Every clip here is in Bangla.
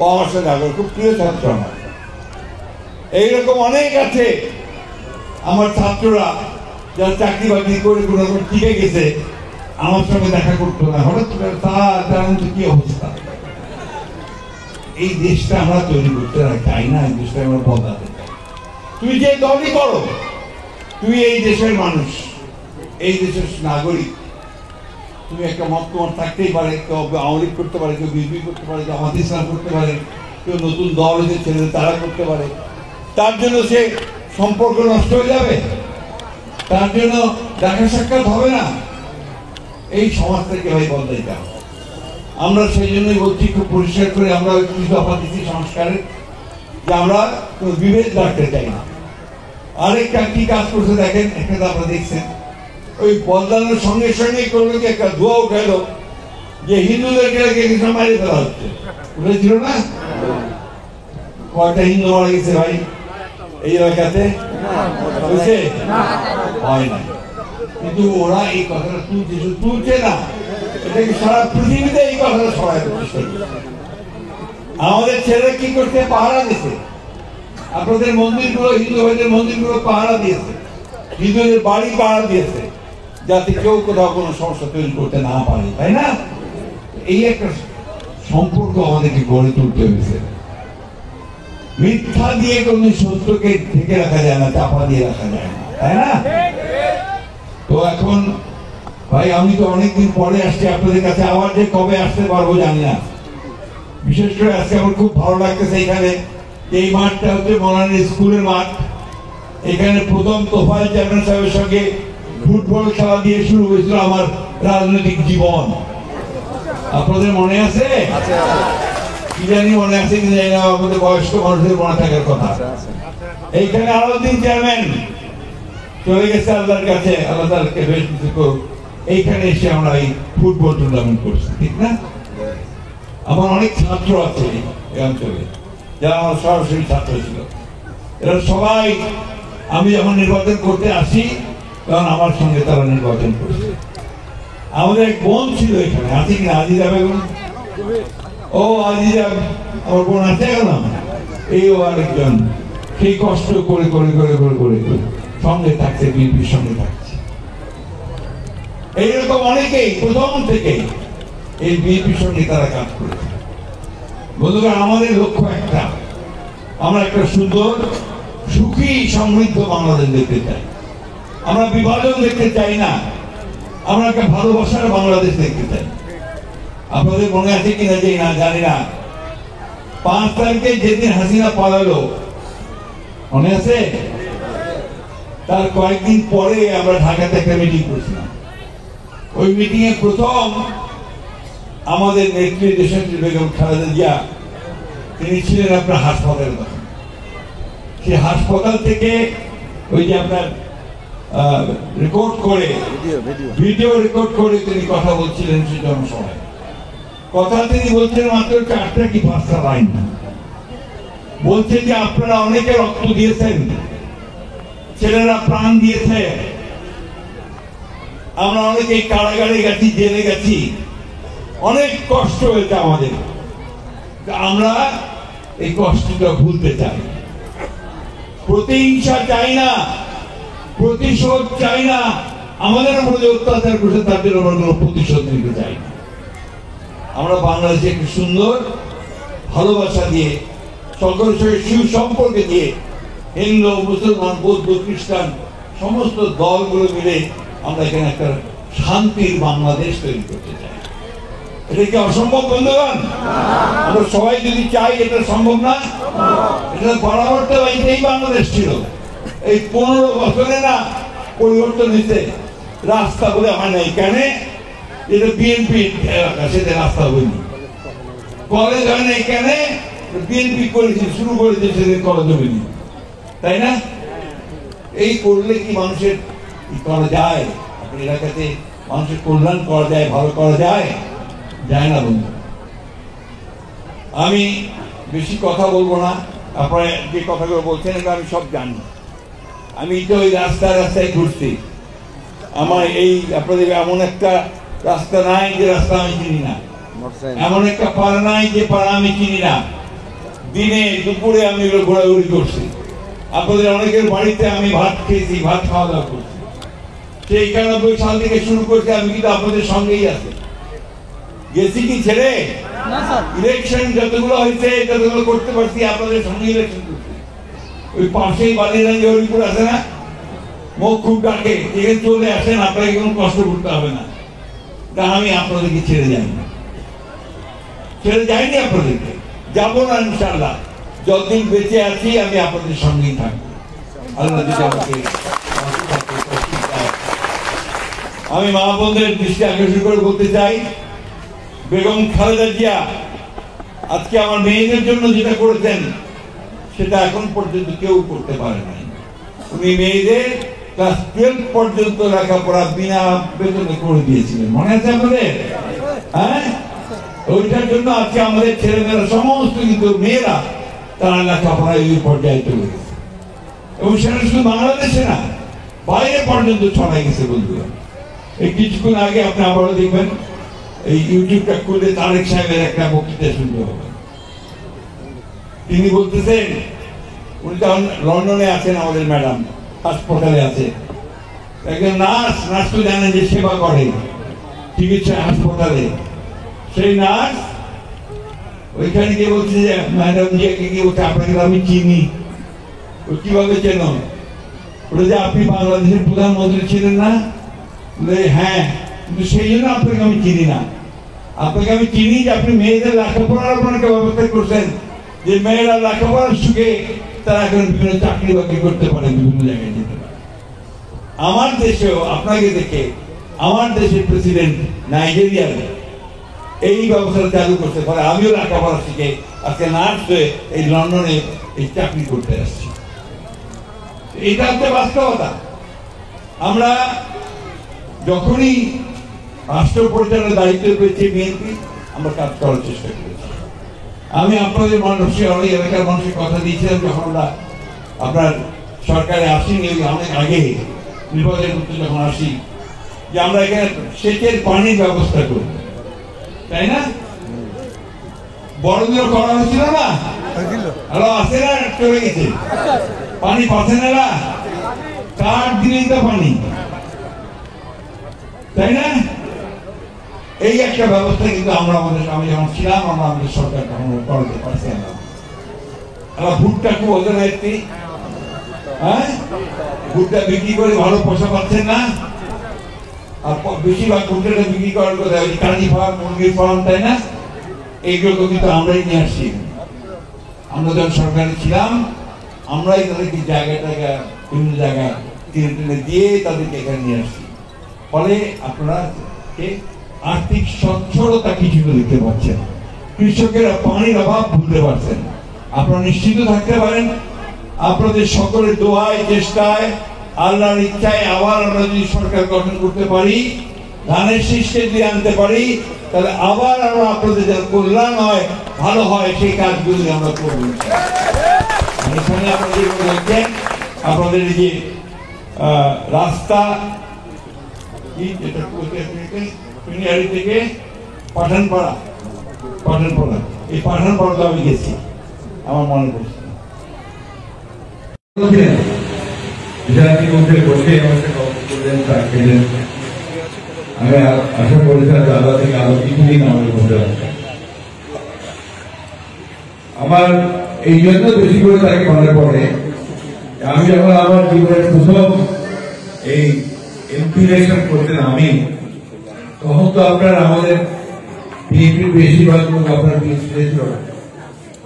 ও আমার সাথে আগ্রহ, খুব প্রিয় ছাত্র আমার। এইরকম অনেক আছে আমার ছাত্ররা যারা চাকরি বাকরি করে কোনো রকম টিকে গেছে, আমার সঙ্গে দেখা করতো না, হঠাৎ করে তার কি অবস্থা। এই দেশটা আমরা তৈরি করতে চাই না, এই দেশটা আমরা বদলাতে চাই। তুমি যে দলই করো, তুমি এই দেশের মানুষ, এই দেশের নাগরিক। তুমি একটা মত তোমার থাকতেই পারে, কেউ আওয়ামী লীগ করতে পারে, কেউ বিএনপি করতে পারে, কেউ জামাত ইসলাম করতে পারে, কেউ নতুন দল এসে ছেলে তারা করতে পারে। তার জন্য সে সম্পর্ক নষ্ট হয়ে যাবে, তার জন্য দেখা সাক্ষাৎ হবে না। এই সমাজটাকে ভাই বদলাইতে হবে। আমরা সেই জন্যই বলছি খুব পরিষ্কার করে, আমরা কিছু দফা দিচ্ছি সংস্কারের, যে আমরা কোনো বিভেদ রাখতে চাই না। আরেকটা কি কাজ করছে দেখেন, একটা আপনারা দেখছেন, ওই বদলানোর সঙ্গে সঙ্গে করলো কি একটা ধোয়া উঠাইলো যে হিন্দুদেরকে মারি ফেলা হচ্ছে, উঠেছিল না? কয়টা হিন্দু মারা গেছে ভাই এই এলাকাতে? হয় না, কিন্তু ওরা এই কথাটা তুলছে না, এটাকে সারা পৃথিবীতে এই কথাটা ছড়ায় দিচ্ছে। আমাদের ছেলেরা কি করতে পাহারা দিয়েছে, আপনাদের মন্দিরগুলো, হিন্দু ভাইদের মন্দিরগুলো পাহারা দিয়েছে, হিন্দুদের বাড়ি পাহারা দিয়েছে, যাতে কেউ কোথাও কোনো সমস্যা তৈরি করতে না পারে, তাই না? এই একটা সম্পর্ক আমাদেরকে গড়ে তুলতে হয়েছে। মিথ্যা দিয়ে কোন সত্যকে ঢেকে রাখা যায় না, চাপা দিয়ে রাখা যায় না, তাই না? তো এখন ভাই আমি তো অনেকদিন পরে আসছি আপনাদের কাছে, আবার যে কবে আসতে পারবো জানি না। বিশেষ করে আজকে আমার খুব ভালো লাগতেছে এখানে, এই মাঠটা হচ্ছে মৌলানা স্কুলের মাঠ। এখানে প্রথম তোফায়েল চেয়ারম্যান সাহেবের সঙ্গে ফুটবল খেলা দিয়ে শুরু হয়েছিল আমার রাজনৈতিক জীবন। আপনাদের মনে আছে? কি জানি মনে আছে কি জানি না, আমাদের বয়স্ক মানুষদের মনে থাকার কথা। এইখানে আলাউদ্দিন চেয়ারম্যান চলে গেছে আল্লাহর কাছে, আল্লাহ তাআলাকে বেশ কিছু করুক। এইখানে এসে আমরা এই ফুটবল টুর্নামেন্ট করছি, ঠিক না? আমার অনেক ছাত্র আছে এই অঞ্চলে যারা আমার সরাসরি ছাত্র ছিল। এরা সবাই আমি যখন নির্বাচন করতে আসি তখন আমার সঙ্গে তারা নির্বাচন করছে। আমাদের এক বোন ছিল এখানে, আছে কিনা আজিজা বেগম? ও আজিজা আমার বোন আছে এখন, এই ও আরেকজন, সেই কষ্ট করে করে করে করে করে সঙ্গে থাকছে, বিএনপির সঙ্গে থাকছে। এইরকম অনেকেই প্রথম থেকে এই বিএনপির সঙ্গে তারা কাজ করেছে। বন্ধুরা, আমাদের লক্ষ্য একটা, আমরা একটা সুন্দর সুখী সমৃদ্ধ বাংলাদেশ দেখতে চাই। আমরা বিভাজন দেখতে চাই না, আমরা একটা ভালোবাসার বাংলাদেশ দেখতে চাই। আপনাদের মনে আছে কিনা যে না জানি না, 5 তারিখে যেদিন হাসিনা পালালো মনে আছে? তার কয়েকদিন পরে আমরা ঢাকাতে একটা মিটিং করছিলাম। ওই মিটিং এ প্রথম আমাদের নেত্রী দেশনেত্রী বেগম খালেদা জিয়া তিনি ছিলেন আপনার হাসপাতালে। তখন সেই হাসপাতাল থেকে ওই যে আপনার রেকর্ড করে, ভিডিও রেকর্ড করে তিনি কথা বলছিলেন সেই জনসভায়। কথা তিনি বলছেন মাত্র 4টা কি 5টা লাইন, বলছেন যে আপনারা অনেকে রক্ত দিয়েছেন, ছেলেরা প্রাণ দিয়েছে, আমরা অনেকেই কারাগারে গেছি, জেলে গেছি, অনেক কষ্ট হয়েছে আমাদের। আমরা এই কষ্টটা ভুলতে চাই, প্রতিহিংসা চাই না, প্রতিশোধ চাই না, আমাদের উপর যে অত্যাচার করছে তার জন্য আমরা কোনো প্রতিশোধ নিতে চাই না। আমরা বাংলাদেশে একটি সুন্দর ভালোবাসা দিয়ে, সকলের সঙ্গে সুসম্পর্কে দিয়ে, হিন্দু মুসলমান বৌদ্ধ খ্রিস্টান সমস্ত দলগুলো মিলে আমরা এখানে একটা শান্তির বাংলাদেশ তৈরি করতে চাই। এটা কি অসম্ভব বন্ধুগণ? আমরা সবাই যদি চাই, এটা সম্ভব না? এটা বরাবরটা এইটাই বাংলাদেশ ছিল। এই 15 বছরে না পরিবর্তন হয়েছে, রাস্তা বলে হয় নাই। কেন? এটা বিএনপি এলাকা, সেটা রাস্তা হয়নি। কলেজ হয় নাই কেন? বিএনপি করেছে, শুরু করেছে, সেদিন কলেজ হয়নি, তাই না? এই করলে কি মানুষের করা যায়? আপনার এলাকাতে মানুষের কল্যাণ করা যায়, ভালো করা যায়? যায় না বন্ধু। আমি বেশি কথা বলবো না, আপনারা যে কথাগুলো বলছেন এগুলো আমি সব জানি। আমি তো ওই রাস্তায় রাস্তায় ঘুরছি, আমার এই আপনাদের এমন একটা রাস্তা নাই যে রাস্তা আমি চিনি না, এমন একটা পাড়া নাই যে পাড়া আমি চিনি না। দিনে দুপুরে আমি এগুলো ঘোরাঘুরি করছি, আপনাদের অনেকের বাড়িতে আমি ভাত খেয়েছি, ভাত খাওয়া দাওয়া করছি। সেই 91 সাল থেকে শুরু করতে আমি কিন্তু আপনাদের সঙ্গেই আছি। গেছি কি ছেড়ে? ইলেকশন যতগুলো হয়েছে ততগুলো করতে পারছি আপনাদের সঙ্গে ইলেকশন করছি। ওই পাশেই বালিগঞ্জে হরিপুর আছে না, মুখ খুব ডাকে, এখানে চলে আসেন, আপনাকে কোনো কষ্ট করতে হবে না। তা আমি আপনাদেরকে ছেড়ে যাইনি, ছেড়ে যাইনি আপনাদেরকে, যাবো না ইনশাআল্লাহ। যতদিন বেঁচে আছি আমি আপনাদের সঙ্গেই থাকবো, আল্লাহ যদি আমাকে। আমি মা বোনদের দৃষ্টি আকর্ষণ করে বলতে চাই, বেগম খালেদা জিয়া আজকে আমার মেয়েদের জন্য যেটা করেছেন সেটা এখন পর্যন্ত কেউ করতে পারে নাই। উনি মেয়েদের ক্লাস 12 পর্যন্ত লেখাপড়া বিনা বেতনে করে দিয়েছিলেন, মনে আছে আপনাদের? হ্যাঁ, ওইটার জন্য আজকে আমাদের ছেলেমেয়েরা সমস্ত কিন্তু মেয়েরা তারা লেখাপড়ায় ওই পর্যায়ে চলে গেছে, এবং সেটা শুধু বাংলাদেশে না, বাইরে পর্যন্ত ছড়াই গেছে বন্ধুরা। এই কিছুক্ষণ আগে আপনি আবারও দেখবেন, এই ইউটিউবটা খুলে তারেক সাহেবের একটা বক্তৃতা শুনতে হবে। তিনি বলতেছেন, উনি তখন লন্ডনে আছেন, আমাদের ম্যাডাম হাসপাতালে আছে, একজন নার্স তো জানেন যে সেবা করে চিকিৎসা হাসপাতালে, সেই নার্স ওইখানে গিয়ে বলছে যে ম্যাডাম জিয়াকে গিয়ে বলছে, আপনাকে আমি চিনি। ও কিভাবে চেন? বলে যে আপনি বাংলাদেশের প্রধানমন্ত্রী ছিলেন না? হ্যাঁ, কিন্তু সেই জন্য আপনাকে আমি চিনি না। আপনাকে আমি চিনি যে আপনি মেয়েদের লেখাপড়ার আপনাকে ব্যবস্থা করছেন, যে মেয়েরা লেখাপড়ার সুখে তারা এখন বিভিন্ন চাকরি বাকরি করতে পারে, বিভিন্ন জায়গায় যেতে পারে। আমার দেশেও আপনাকে দেখে আমার দেশের প্রেসিডেন্ট নাইজেরিয়ার এই ব্যবস্থা চালু করতে পারে। আমিও লেখাপড়া শিখে আজকে নার্স হয়ে এই লন্ডনে এই চাকরি করতে আসছি। এইটা হচ্ছে বাস্তবতা। আমরা যখনই রাষ্ট্র পরিচালনার দায়িত্ব পেয়েছি বিএনপি, আমরা কাজ করার চেষ্টা করেছি। আমি আপনাদের মানুষের অনেক এলাকার মানুষের কথা দিয়েছিলাম, যখন আমরা আপনার সরকারে আসিনি, অনেক আগে নির্বাচন করতে যখন আসি, যে আমরা এখানে সেচের পানির ব্যবস্থা করব, তাই না? বড়দিনও করা হয়েছিল না? আরো আসে না, চলে গেছে পানি, পাচ্ছে না, কার দিলেই তো পানি, তাই না? এই একটা ব্যবস্থা কিন্তু আমরা আমাদের, আমি যখন ছিলাম, আমরা আমাদের সরকার তখন করাতে পারছিলাম না। আমরা ভুট্টা খুব ওদের দায়িত্বে, হ্যাঁ, ভুট্টা বিক্রি করে ভালো পয়সা পাচ্ছেন না, আর বেশিরভাগ ভুট্টাটা বিক্রি করার কথা ওই কানি ফার্ম, মুরগির ফার্ম, তাই না? এইগুলো কিন্তু আমরাই নিয়ে আসছি। আমরা যখন সরকারে ছিলাম, আমরাই তাদেরকে জায়গাটাকে বিভিন্ন জায়গায় টেনে টেনে দিয়ে তাদেরকে এখানে নিয়ে আসছি। ফলে আপনারা আর্থিক সচ্ছলতা কিছুটা দেখতে পাচ্ছেন, কৃষকেরা পানির অভাব ভুলতে পারছেন। আপনারা নিশ্চিত থাকতে পারেন, আপনাদের সকলের দোয়ায়, চেষ্টায়, আল্লাহর ইচ্ছায় আবার আমরা যদি সরকার গঠন করতে পারি, ধানের শীষকে দিয়ে আনতে পারি, তাহলে আবার আমরা আপনাদের যারা কল্যাণ হয়, ভালো হয়, সেই কাজগুলি আমরা করব। এখানে আপনাদের দেখছেন, আপনাদের এই যে রাস্তা থেকে পাঠানপাড়া, এই পাঠানপাড়াতে আমি গেছি, আমার মনে পড়ছে। আমি আশা করেছিলাম দাদা থেকে আরো কিছুদিন আমাদের মধ্যে আছে। আমার এই জন্য বেশি করে তাকে মনে পড়ে, আমি যখন আমার জীবনের প্রথম এই এমপি ইলেকশন করতে নামি, তখন তো আপনার আমাদের বিএনপির বেশিরভাগ লোক আপনার বিএনপি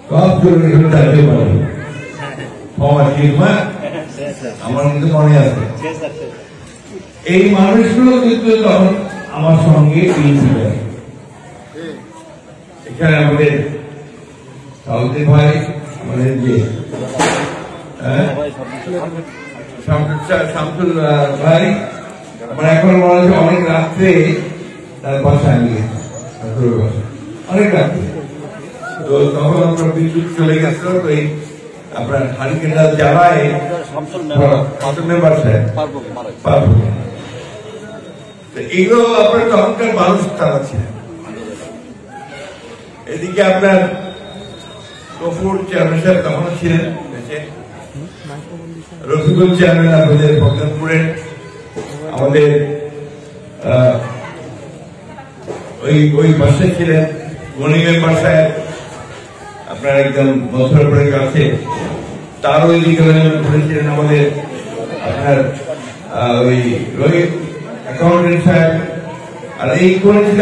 সব চলে এখানে দাঁড়িয়ে পারে আমার কিন্তু মনে আছে। এই মানুষগুলো কিন্তু তখন আমার সঙ্গে এখানে আমাদের সাউদি ভাই, আমাদের যে শামসুল ভাই, আমার এখন মনে হচ্ছে অনেক রাত্রে তার বাসায় নিয়ে, অনেক রাত্রে। তো তখন আমরা বিদ্যুৎ চলে গেছিল, তো এই আপনার হারিকেনটা জ্বালায় বাসায় পারবো। এগুলো আপনার তখনকার মানুষ তারা ছিলেন। এদিকে আপনার গফুর চেয়ারম্যান সাহেব তখন ছিলেন, রফিকুল চেয়ারম্যান আপনাদের বকরপুরের, আমাদের ওই বাসায় ছিলেন গণি মেম্বার সাহেব, আপনার একদম মথুরাপুরের কাছে, তার ওই লিগাল করেছিলেন আমাদের আপনার ওই রোহিত অ্যাকাউন্টেন্ট সাহেব, আর এই করেছিল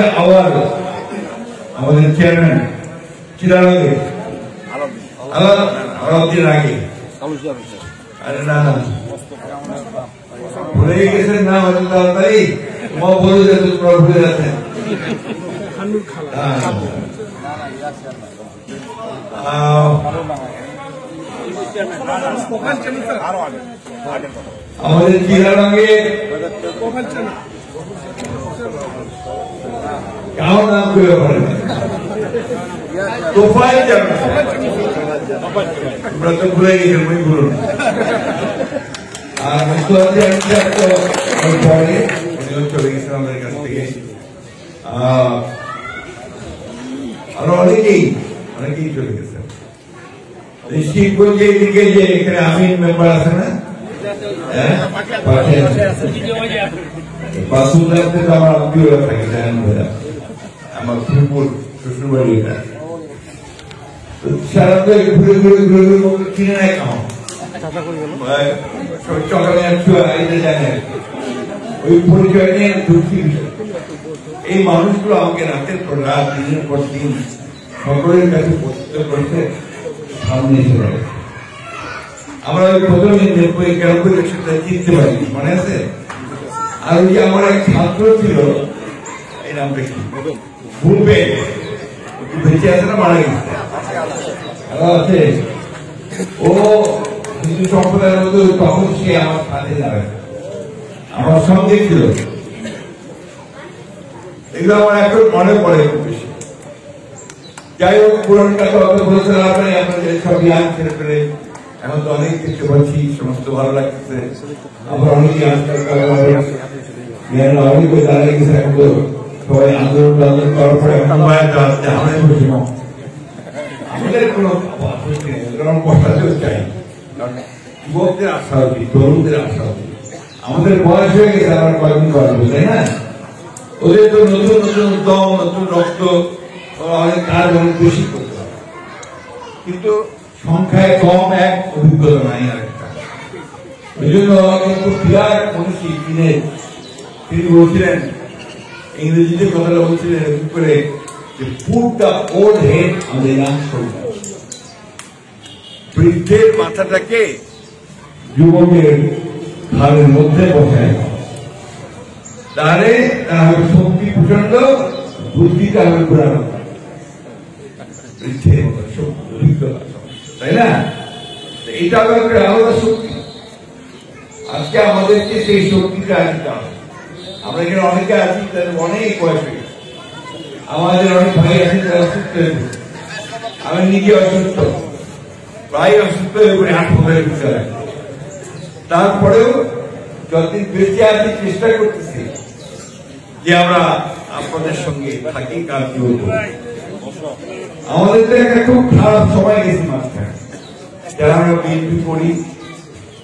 আমাদের চেয়ারম্যান চিরালগে আলাউদ্দিন আগে, আরে না ভুলে গেছেন না, তাড়াতাড়ি বলে যেত তোমরা ভুলে যাচ্ছেন। আমাদের চিরালগে কারো নাম করে পারেন তোফাই যাবে, তোমরা তো ভুলে গেছেন, ওই ভুলুন। আর পরে চলে গেছেন আমাদের কাছ থেকে, আরো অনেকেই চলে গেছে। শিবগঞ্জে এদিকে যে এখানে আমিন মেম্বার আছে না, বাসুদার থেকে আমার আত্মীয়রা থাকে, জানেন ভাইয়া, আমার ফুলপুর শ্বশুরবাড়ি এটা, সারা তো ঘুরে ঘুরে ঘুরে ঘুরে কিনে নেয় খাও চকালে জানে, ওই পরিচয় নিয়ে ঢুকছি। এই মানুষগুলো আমাকে রাতের পর রাত, দিনের পর দিন সকলের কাছে প্রস্তুত করতে সামনে এসে যাবে। আমরা ওই প্রথমে 90-91 সালে চিনতে পারি, মনে আছে? আর ওই যে আমার এক ছাত্র ছিল, এই নামটা কি ভুলবে, বেঁচে আছে না মারা গেছে আছে, ও হিন্দু সম্প্রদায়ের মধ্যে তখন সে আমার সাথে দাঁড়ায়, আমার সঙ্গে ছিল। এগুলো আমার এখন মনে পড়ে খুব বেশি। যাই হোক, পুরনটা তো অত বলতে পারবেন, আপনাদের সব ইয়াং ছেড়ে ফেলে এখন তো অনেক কিছু পাচ্ছি, সমস্ত ভালো লাগতেছে। আবার অনেক অনেক দাঁড়িয়ে গেছে, এখন তো সবাই আন্দোলন করার পরে আমাদের কোনো বসাতেও চাই, যুবকদের আশা উচিত, তরুণদের আশা উচিত। আমাদের বয়স হয়ে গেছে, আমার কয়েকদিন বাড়বে, তাই না? ওদের তো নতুন নতুন দম, নতুন রক্ত, অনেক কাজ অনেক বেশি করতে হবে, কিন্তু সংখ্যায় কম, এক অভিজ্ঞতা নাই আর একটা। ওই জন্য কিন্তু বিরাট মনীষী তিনি বলছিলেন, ইংরেজিতে কথাটা বলছিলেন এরকম করে, যে put the old head on the young shoulder, বৃদ্ধের মাথাটাকে যুবকের ঘাড়ের মধ্যে বসায়, তাহলে তার হবে শক্তি প্রচন্ড, বুদ্ধিটা হবে পুরানো, বৃদ্ধের অভিজ্ঞতা, তাই না? এটা হবে একটা আলাদা শক্তি। আজকে আমাদেরকে সেই শক্তিটা আনতে হবে। আমরা এখানে অনেকে আছি, তাদের অনেক বয়স হয়ে গেছে, আমাদের অনেক ভাই আছে যারা অসুস্থ হয়ে পড়ে, আমি নিজে অসুস্থ, প্রায় অসুস্থ হয়ে পড়ে, হাসপাতালে ঢুকতে লাগে। তারপরেও যতদিন বেঁচে আছি চেষ্টা করতেছি যে আমরা আপনাদের সঙ্গে থাকি, কাজ করব। আমাদের তো একটা খুব খারাপ সময় গেছি মাঝখানে, যারা আমরা বিএনপি করি,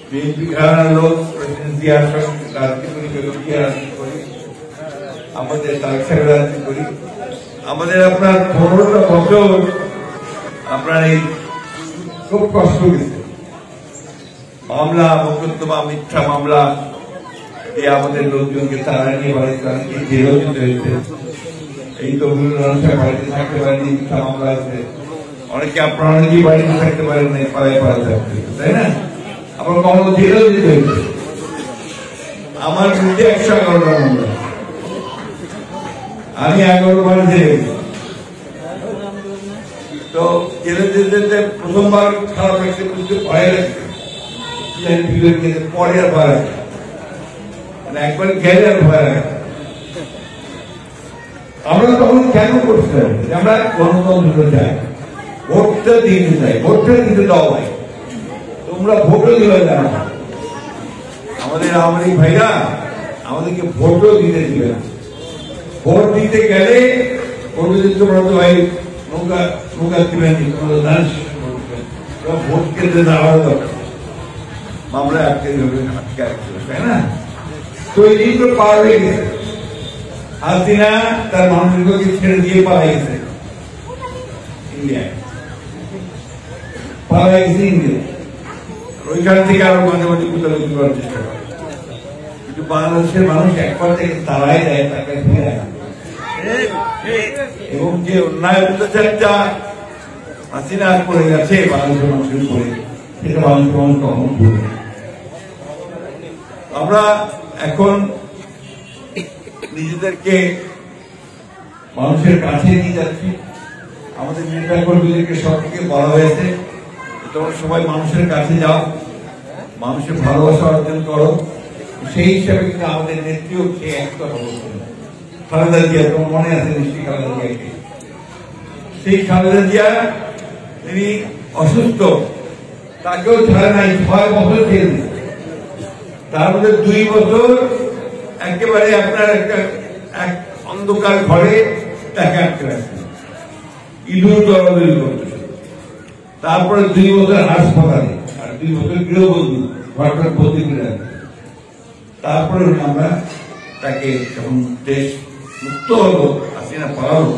বিএনপি ঘরানার লোক, প্রেসিডেন্সি আসন রাজনীতি করি, আমাদের তালিকার রাজনীতি করি, আমাদের আপনার 15টা বছর আপনার এই খুব কষ্ট গেছে। মামলা, মোকদ্দমা, মিথ্যা মামলা দিয়ে আমাদের লোকজনকে তারা নিয়ে বাড়িতে জেলেও যেতে হয়েছে। এই তো বাড়িতে থাকতে পারেনি, মিথ্যা মামলা আছে, অনেকে আপনারা অনেকেই বাড়িতে থাকতে পারেন না, পাড়ায় থাকতে, তাই না? আবার কখনো জেলেও যেতে হয়েছে। আমার বিরুদ্ধে 111টা মামলা, আমি 11 বার জেলে। তো জেলে যেতে প্রথমবার খারাপ লাগছে, বুঝতে ভয় লাগছে, পরে আর ভয় লাগে, একবার গেলে আর ভয় লাগে। আমরা তখন কেন করছিলাম যে আমরা গণতন্ত্র চাই, ভোটটা দিতে চাই, ভোটটা দিতে দাও ভাই, তোমরা ভোটও দিবে না। আমাদের আওয়ামী লীগ ভাইরা আমাদেরকে ভোটও দিতে দিবে না। ভোট দিতে গেলে তোমরা তো ভাই নৌকা দিবেন, ভোট কেন্দ্রে দাঁড়ানো দরকার, মামলা আটকে রাখছিল, তাই না? তো এই জিনিসগুলো পার হয়ে গেছে। হাসিনা তার মানুষগুলোকে ছেড়ে দিয়ে পালাই গেছে ইন্ডিয়ায়, পালাই গেছে ইন্ডিয়া। ওইখান থেকে আরো মাঝে মাঝে কোথাও করার চেষ্টা করে, কিন্তু বাংলাদেশের মানুষ একবার থেকে তারাই দেয়, তাকে ফিরে আসে। এবং যে অন্যায় অত্যাচারটা হাসিনা করে গেছে বাংলাদেশের মানুষের উপরে, সেটা মানুষ কখন ভুলবে। আমরা এখন নিজেদেরকে মানুষের কাছে নিয়ে যাচ্ছি। আমাদের নেতা কর্মীদেরকে সবথেকে বলা হয়েছে তোমরা সবাই মানুষের কাছে যাও, মানুষের ভালোবাসা অর্জন করো। সেই হিসাবে কিন্তু আমাদের নেত্রীও সেই এক কথা বলছেন, খালেদা জিয়া, তোমার মনে আছে নিশ্চয়ই খালেদা জিয়াকে। সেই খালেদা জিয়া তিনি অসুস্থ, তাকেও ছাড়ে নাই, 6 বছর জেল। তার মধ্যে 2 বছর একেবারে আপনার এক অন্ধকার ঘরে তাকে আটকে রাখছে, ইঁদুর দৌড়াদৌড়ি করতেছে। তারপরে 2 বছর হাসপাতালে, আর 2 বছর গৃহবন্দী, ঘরটার বন্দি করে রাখছে। তারপরে আমরা তাকে যখন দেশ মুক্ত হলো, হাসিনা পালালো,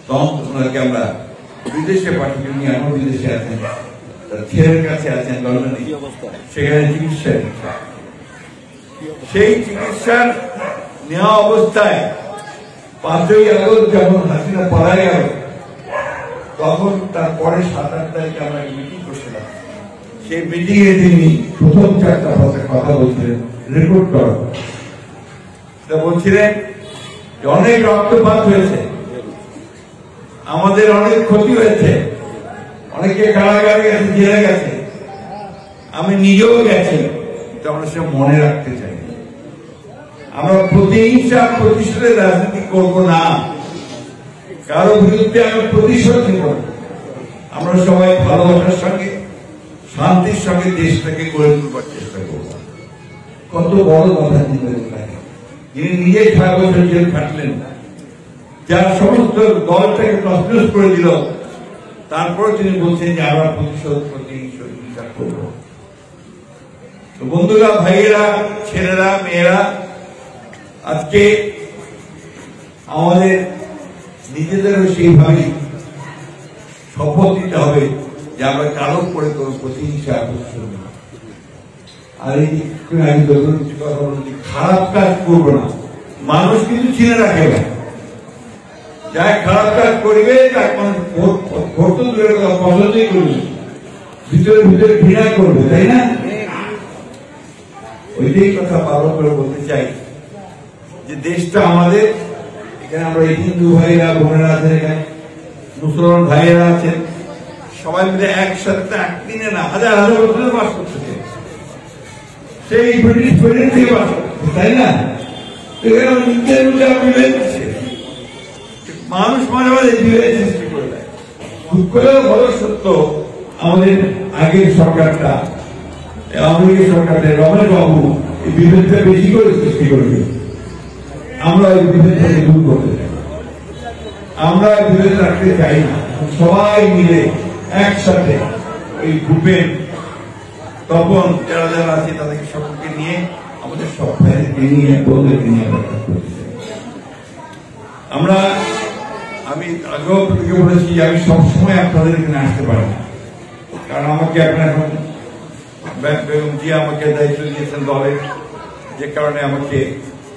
তখন ওনাকে আমরা বিদেশে পাঠিয়ে নিয়ে, আমার বিদেশে আছেন, তার ছেলের কাছে আছেন লন্ডনে, সেখানে চিকিৎসা নিচ্ছে। সেই চিকিৎসা নেওয়া অবস্থায় 5ই আগস্ট যখন হাসিনা পালাই গেল, তখন তারপরে 7-8 তারিখে আমরা মিটিং করছিলাম। সেই মিটিং এ তিনি প্রথম 4টা কথা বলছিলেন, রেকর্ড করা বলছিলেন যে অনেক রক্তপাত হয়েছে, আমাদের অনেক ক্ষতি হয়েছে, অনেকে কারাগারে গেছে, জেলে গেছে, আমি নিজেও গেছি, কিন্তু আমরা সে মনে রাখতে চাই। আমরা প্রতিহিংসা প্রতিশোধের রাজনীতি করব না, কারো বিরুদ্ধে আমরা প্রতিশোধ নেব। আমরা সবাই ভালোবাসার সঙ্গে, শান্তির সঙ্গে দেশটাকে গড়ে তুলবার চেষ্টা করব। কত বড় কথা চিন্তা থাকে, যিনি নিজে 6 বছর জেল খাটলেন, যার সমস্ত দলটাকে তছনছ করে দিল, তারপরে তিনি বলছেন যে আমরা প্রতিহিংসা করব। তো বন্ধুরা, ভাইয়েরা, ছেলেরা, মেয়েরা, আজকে আমাদের নিজেদেরও সেইভাবে শপথ নিতে হবে যে আমরা কারো করে কোনো প্রতিহিংসা করছি না। আর এই খারাপ কাজ করবো না, মানুষ কিন্তু চিনে রাখে না। যা খারাপ কাজ করবে তার মানুষ ভোট দূরের কথা পছন্দই করবে, ভিতরে ভিতরে ঘৃণা করবে, তাই না? ওইটাই কথা বারবার করে বলতে চাই যে দেশটা আমাদের, এখানে আমরা হিন্দু ভাইরা বোনেরা আছেন, এখানে মুসলমান ভাইয়েরা আছেন, সবাই মিলে একসাথে একদিনে না, হাজার হাজার বছরের বাস করতেছে, সেই ব্রিটিশ পিরিয়ড থেকে বাস করতেছে, তাই না? মানুষ মাঝে মাঝে বিভেদ সৃষ্টি করে দেয়। খুব করেও বড় সত্য, আমাদের আগের সরকারটা, আওয়ামী লীগের সরকারটা, রমেশ বাবু এই বিভেদটা বেশি করে সৃষ্টি করেছিল। আমরা এই বিভেদটাকে দূর করতে চাই, আমরা বিভেদ রাখতে চাই না। সবাই মিলে একসাথে ওই গ্রুপের তপন যারা যারা আছে তাদেরকে সকলকে নিয়ে, আমাদের সব ভাইদেরকে নিয়ে, বোনদেরকে নিয়ে আমরা, আমি আগেও বলেছি যে আমি সবসময় আপনাদের এখানে আসতে পারি না, কারণ আমাকে আপনার এখন বেগম জিয়া আমাকে দায়িত্ব দিয়েছেন দলের, যে কারণে আমাকে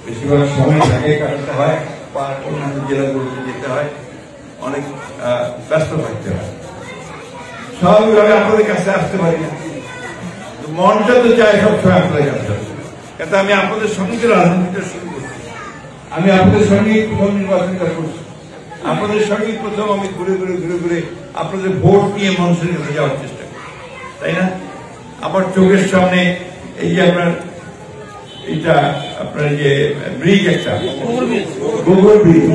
বেশিরভাগ সময় ঢাকায় কাটাতে হয় বা অন্যান্য জেলাগুলোতে যেতে হয়, অনেক ব্যস্ত থাকতে হয়। স্বাভাবিকভাবে আপনাদের কাছে আসতে পারি না, মনটা তো চাই সবসময় আপনাদের কাছে। কিন্তু আমি আপনাদের সঙ্গে রাজনীতিটা শুরু করছি, আমি আপনাদের সঙ্গে প্রথম নির্বাচনটা করছি, আপনাদের সঙ্গে প্রথম আমি ঘুরে ঘুরে ঘুরে ঘুরে আপনাদের ভোট নিয়ে মানুষের কাছে যাওয়ার চেষ্টা করি, তাই না? আমার চোখের সামনে এই যে আপনার এটা আপনার যে ব্রিজ, একটা গোবর ব্রিজ,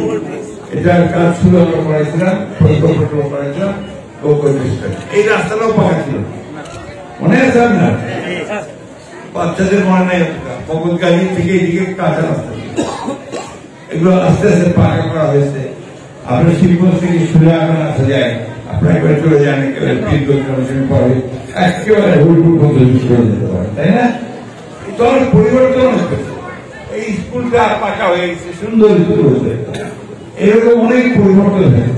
এটার কাজ শুরু করেছিলাম, পরিকল্পনা করেছিলাম গোবর ব্রিজটা। এই রাস্তাটাও পাকা ছিল, মনে আছে আপনার? বাচ্চাদের মনে নেই, বগলগাড়ি থেকে এদিকে কাঁচা রাস্তা ছিল, এগুলো আস্তে আস্তে পাকা করা হয়েছে। আপনার শিল্প থেকে সুরে আগান আসা যায়, প্রাইভেট চলে যান, একেবারে পরে একেবারে হুলহুল পদ্ধতি করে যেতে পারে, তাই না? তখন পরিবর্তন হচ্ছে, এই স্কুলটা পাকা হয়ে গেছে, সুন্দর স্কুল হচ্ছে, এরকম অনেক পরিবর্তন হয়েছে।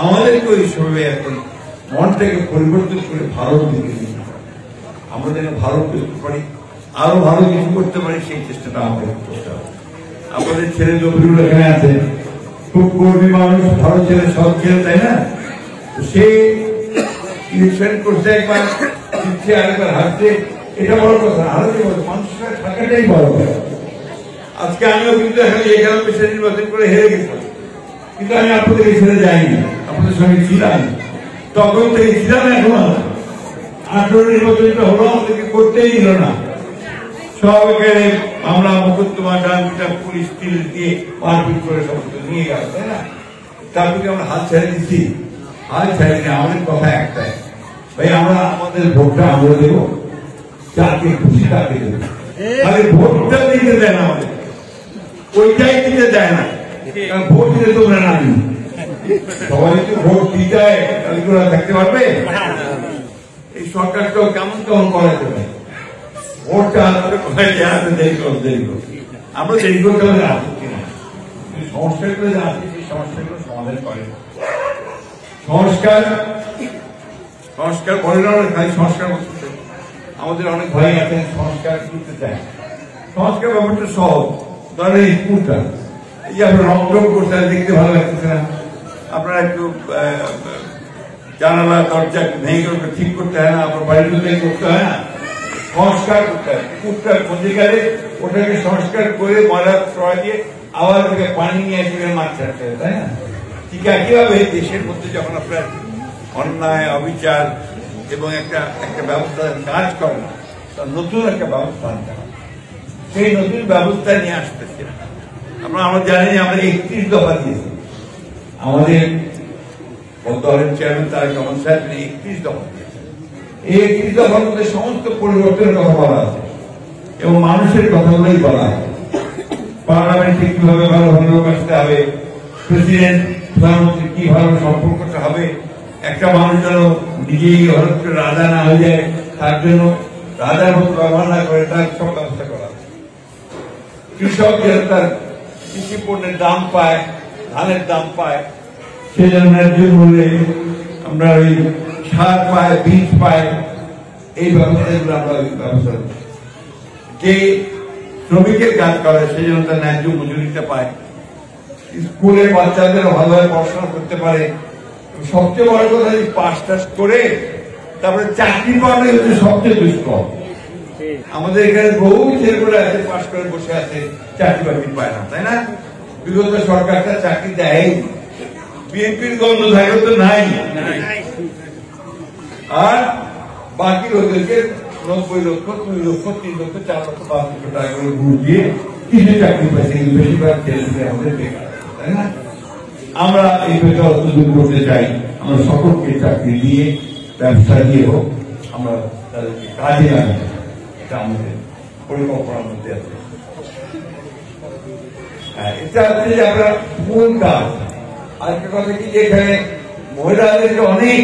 আমাদেরকে ওই সময় এখন মনটাকে পরিবর্তন করে ভারত দিকে নিয়ে আমরা যেন ভারত করতে পারি, আরো ভালো কিছু করতে পারি, সেই চেষ্টাটা আমাদের করতে হবে। আমাদের ছেলে জমিগুলো এখানে আছে, খুব কর্মী মানুষ, ভালো ছেলে, সব ছেলে, তাই না? সে ইলেকশন করছে একবার, জিতছে আরেকবার, হারছে, এটা বড় কথা, আরো মানুষের থাকাটাই বড় কথা। আজকে আমিও কিন্তু এখানে 11 পেশা নির্বাচন করে হেরে গেছিলাম, কিন্তু আমি আপনাদের ছেড়ে যাইনি, আপনাদের সঙ্গে ছিলাম, তখন থেকে ছিলাম, এখনো 18 নির্বাচনটা হলো, আমাদেরকে করতেই দিল না, সব এখানে আমরা মোকদ্দমা ডানপিটা পুলিশ টিল দিয়ে মারপিট করে সমস্ত নিয়ে গেল, তাই না? তারপরে আমরা হাত ছেড়ে দিচ্ছি, হাত ছেড়ে দিই। আমাদের কথা একটাই, ভাই আমরা আমাদের ভোটটা আমরা দেবো, যাকে খুশি তাকে দেবো, তাহলে ভোটটা দিতে দেয় না, আমাদের ওইটাই দিতে দেয় না, কারণ ভোট দিতে তোমরা না, সবাই যদি ভোট দিতে হয় তাহলে তোমরা থাকতে পারবে? এই সরকারটাও কেমন কেমন করা যাবে, ভোটটা কোথায় দেরি করো, আমরা দেরি করতে হবে আপত্তি না, সমস্যাগুলো যে আছে সেই সমস্যাগুলো সমাধান করে। সংস্কার বলে না, খালি সংস্কার করতে, আমাদের অনেক ভাই আছেন সংস্কার করতে চায়, সংস্কার ব্যাপারটা সহজ। ধরেন এই স্কুলটা, এই যে আপনার রং করতে দেখতে ভালো লাগতেছে না, আপনারা একটু জানালা দরজা ভেঙে ঠিক করতে হয় না, আপনার বাড়ির করতে হয় না, সংস্কার করতে হয়। পুকুরটা পচে গেলে ওটাকে সংস্কার করে ময়লা ছড়া দিয়ে আবার ওটাকে পানি নিয়ে এসে মাছ ছাড়তে হবে, তাই না? ঠিক একইভাবে দেশের মধ্যে যখন আপনার অন্যায়, অবিচার এবং একটা ব্যবস্থা কাজ করে না, নতুন একটা ব্যবস্থা আনতে হবে, সেই নতুন ব্যবস্থা নিয়ে আসতেছে। আমরা জানি আমরা 31 দফা দিয়েছি, আমাদের দলের চেয়ারম্যান তারেক রহমান সাহেব 31 দফা দিয়েছেন। এই 31 দফার মধ্যে সমস্ত পরিবর্তনের কথা বলা আছে এবং মানুষের কথাগুলোই বলা আছে। পার্লামেন্টে কিভাবে ভালো লোক আসতে হবে, প্রেসিডেন্ট প্রধানমন্ত্রী কিভাবে সম্পর্কটা হবে, একটা মানুষ যেন নিজেই হঠাৎ করে রাজা না হয়ে যায়, তার জন্য রাজার মতো ব্যবহার না করে তার সব ব্যবস্থা করা। কৃষক যেন তার কৃষি পণ্যের দাম পায়, ধানের দাম পায়, সে যেন ন্যায্য মূল্যে আমরা ওই সার পায়, বীজ পায়, এই ব্যবস্থাগুলো আমরা ব্যবস্থা করি। যে শ্রমিকের কাজ করে সে যেন তার ন্যায্য মজুরিটা পায়, স্কুলে বাচ্চাদের ভালোভাবে পড়াশোনা করতে পারে। সবচেয়ে বড় কথা, পাস টাস করে তারপরে চাকরি পাওয়াটাই হচ্ছে সবচেয়ে দুষ্কর। আমাদের এখানে বহু ছেলেগুলো আছে, পাস করে বসে আছে, চাকরি বাকরি পায় না, তাই না? বিগত সরকারটা চাকরি দেয়, বিএনপির গন্ধ থাকলে তো নাই, আর বাকি লোকদেরকে 90 লক্ষ, 2 লক্ষ, 3 লক্ষ, 4 লক্ষ, 5 লক্ষ টাকা করে ঘুষ দিয়ে কিছু চাকরি পাইছে, কিন্তু বেশিরভাগ ছেলে আমাদের বেকার, তাই না? আমরা এই বেকার দূর করতে চাই, আমরা সকলকে চাকরি দিয়ে, ব্যবসা দিয়ে হোক, আমরা তাদেরকে কাজে লাগাই, এটা আমাদের পরিকল্পনার মধ্যে আছে। এটা হচ্ছে যে আমরা মূল কাজ। আরেকটা কথা কি, যে এখানে মহিলাদেরকে অনেক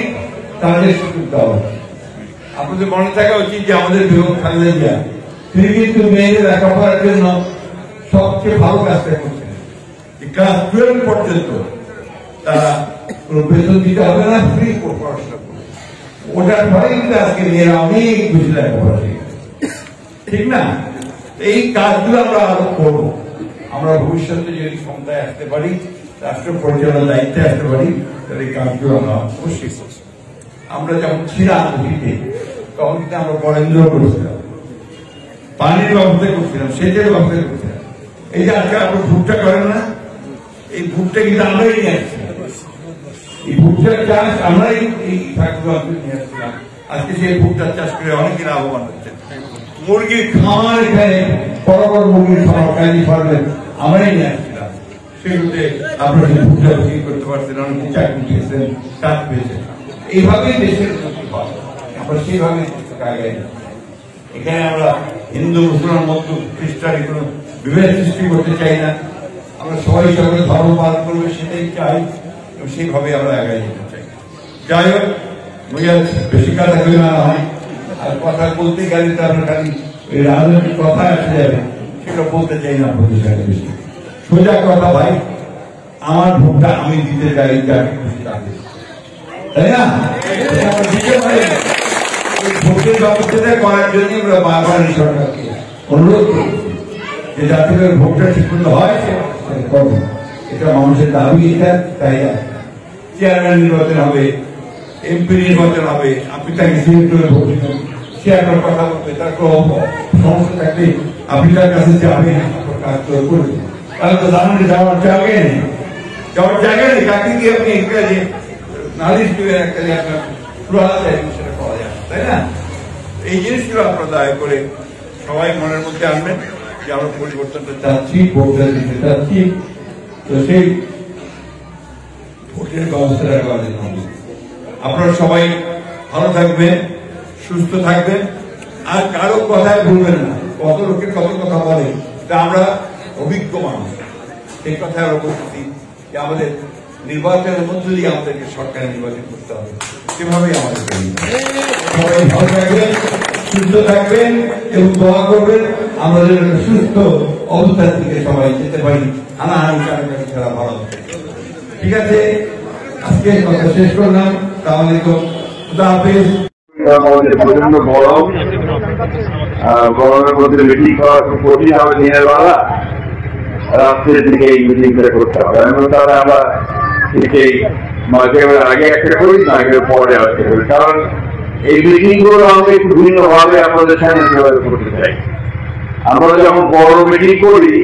কাজের সুযোগ দেওয়া। আপনাদের মনে থাকা উচিত যে আমাদের বেগম খালেদা জিয়া তিনি কিন্তু মেয়েদের লেখাপড়ার জন্য সবচেয়ে ভালো কাজটা করছেন। ক্লাস 12 পর্যন্ত তারা কোনো বেতন দিতে হবে না, ফ্রি পড়াশোনা করবে। ওটার ফলে কিন্তু আজকে মেয়েরা অনেক বেশি লেখাপড়া শিখছে, ঠিক না? এই কাজগুলো আমরা আরো করবো। আমরা ভবিষ্যতে যদি ক্ষমতায় আসতে পারি, রাষ্ট্র পরিচালনার দায়িত্বে আসতে পারি, তাহলে এই কাজগুলো আমরা অবশ্যই করছি। আমরা যখন ছিলাম অতীতে, তখন কিন্তু আমরা বরেন্দ্র করেছিলাম, পানির ব্যবস্থা করছিলাম, সেচের ব্যবস্থা করছিলাম। এই যে আজকে আপনার ভুট্টা করেন না, এই ভুট্টা কিন্তু আমরাই নিয়ে আসছিলাম, এই ভুট্টার চাষ আমরাই এই ফ্যাক্টরি নিয়ে আসছিলাম। আজকে সেই ভুট্টার চাষ করে অনেকে লাভবান হচ্ছে। মুরগির খামার, এখানে বড় বড় মুরগির খামার, কাজী ফার্মের আমরাই নিয়ে আসছিলাম। সেগুলোতে আপনারা ভুট্টা বিক্রি করতে পারছেন, অনেকে চাকরি পেয়েছেন, কাজ পেয়েছেন। এইভাবেই দেশের উন্নতি হয়, আমরা সেইভাবে আগাই। এখানে আমরা হিন্দু, মুসলমান, মধ্য, খ্রিস্টান কোনো বিভেদ সৃষ্টি করতে চাই না। আমরা সবাই সবাই ধর্ম পালন করবে সেটাই চাই এবং সেইভাবে আমরা আগাই যেতে চাই। যাই হোক বেশি কথা কই না হয়, আর কথা বলতে গেলে তো আমরা খালি ওই রাজনৈতিক কথা আসে যাবে, সেটা বলতে চাই না আপনাদের সাথে বেশি। সোজা কথা ভাই, আমার ভোটটা আমি দিতে চাই যাকে খুশি তাকে, তাই না? দিতে পারি ভোটের ব্যবস্থাটা করার জন্য আমরা বারবার সরকারকে অনুরোধ করি যে যাতে করে ভোটটা ঠিক মতো হয় করবো। এটা মানুষের দাবি, এটা তাই চেয়ারম্যান নির্বাচন হবে, এমপি নির্বাচন হবে, আপনি তাকে সিলেক্ট করে ভোট দিবেন, সে আপনার কথা বলবে, তার কোনো সমস্যা থাকলে আপনি তার কাছে যাবেন, কাজ করবেন। তাহলে তো জানেন যাওয়ার জায়গা নেই, যাওয়ার জায়গা নেই, কাকে দিয়ে আপনি একটা যে নালিশ দিবেন, একটা যে আপনার প্রহার সেটা করা যায়, তাই না? এই জিনিসগুলো আপনারা দয়া করে সবাই মনের মধ্যে আনবেন যে আমরা পরিবর্তনটা চাচ্ছি, ভোটটা দিতে চাচ্ছি। তো সেই ভোটের ব্যবস্থাটা করার জন্য আপনারা সবাই ভালো থাকবেন, সুস্থ থাকবেন, আর কারো কথায় ভুলবেন না। কত লোকের কত কথা বলে, তা আমরা অভিজ্ঞ মানুষ, সেই কথায় আমরা বলতেছি যে আমাদের নির্বাচনের মধ্য দিয়ে আমাদেরকে সরকার নির্বাচন করতে হবে, সেভাবেই আমাদের সবাই ভালো থাকবেন, সুস্থ থাকবেন এবং দোয়া করবেন আমাদের সুস্থ অবস্থার দিকে সবাই যেতে পারি, হানাহানি কাটাকাটি ছাড়া ভালো। ঠিক আছে, আজকে কথা শেষ করলাম। আসসালামু আলাইকুম, খুদা হাফেজ। প্রচন্ড গরম, গরমের মধ্যে মিটিং করা খুব কঠিন হবে, দিনের বেলা রাত্রের দিকে এই মিটিংটা করতে হবে। তাহলে আমরা এই মাঝে আগে একটা করি, না আগে পরে একটা করি, কারণ এই মিটিং গুলো আমরা একটু ভিন্ন ভাবে আপনাদের সামনে করতে চাই। আমরা যখন বড় মিটিং করি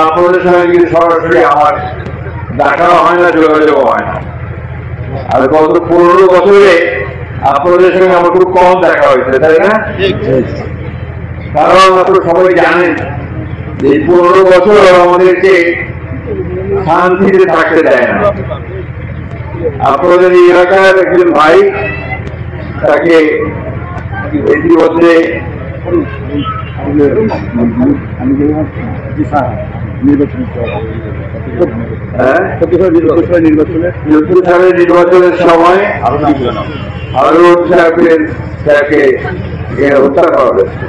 আপনাদের সঙ্গে কিন্তু সরাসরি আমার দেখা হয় না, যোগাযোগ হয় না। আর গত 15 বছরে আপনাদের সঙ্গে আমার খুব কম দেখা হয়েছে, তাই না? কারণ আপনারা সবাই জানেন যে 15 বছর আমাদেরকে শান্তিতে থাকতে দেয় না। আপনাদের এলাকার একজন ভাই, তাকে ইতিমধ্যে নির্বাচনের সময় হারুন সাহেবকে হত্যা করা হয়েছে।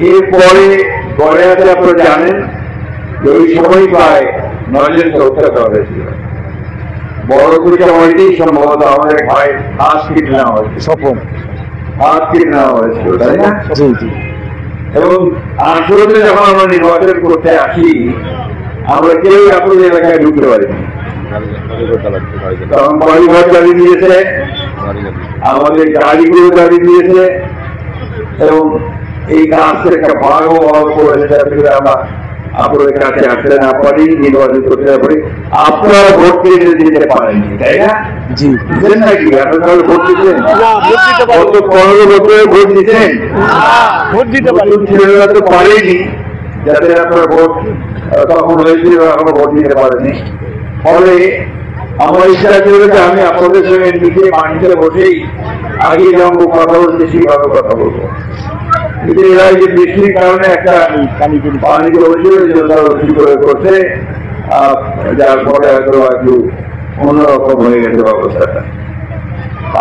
এরপরে পরে আছে আপনারা জানেন যে ওই সময় প্রায় 9 জনকে হত্যা করা হয়েছিল। বড় কুচামারিতেই সম্ভবত আমাদের ভাই হাত কেটে নেওয়া হয়েছিল, হাত কেটে নেওয়া হয়েছিল, তাই না? এবং আসলে যখন আমরা নির্বাচন করতে আসি আমরা কেউ আপনাদের এলাকায় ঢুকতে পারিনি, তখন বাড়িঘর দাঁড়িয়ে দিয়েছে, আমাদের গাড়িগুলো দাঁড়িয়ে দিয়েছে এবং এই কাজটা একটা ভাগ করেছে যাতে করে আমরা আপনাদের কাছে আসতে না পারি, নির্বাচন করতে না পারি। আপনারা ভোট কেন্দ্রে দিতে পারেননি, তাই না? দিচ্ছেন নাকি? আপনারা ভোট দিচ্ছেন? গত 15 বছরে ভোট দিচ্ছেন? ছেলেরা তো পারেনি, যাতে আপনার ভোট তখন হয়েছিল, এখনো ভোট দিতে পারেনি। ফলে আমার ইচ্ছা ছিল যে আমি আপনাদের সঙ্গে নিজে মাটিতে বসেই আগে যেমন কথা বলছি সেইভাবে কথা বলবো। কিন্তু এরা যে বৃষ্টির কারণে একটা পানিতে করছে, যার ফলে হয়তো একটু অন্যরকম হয়ে গেছে ব্যবস্থাটা।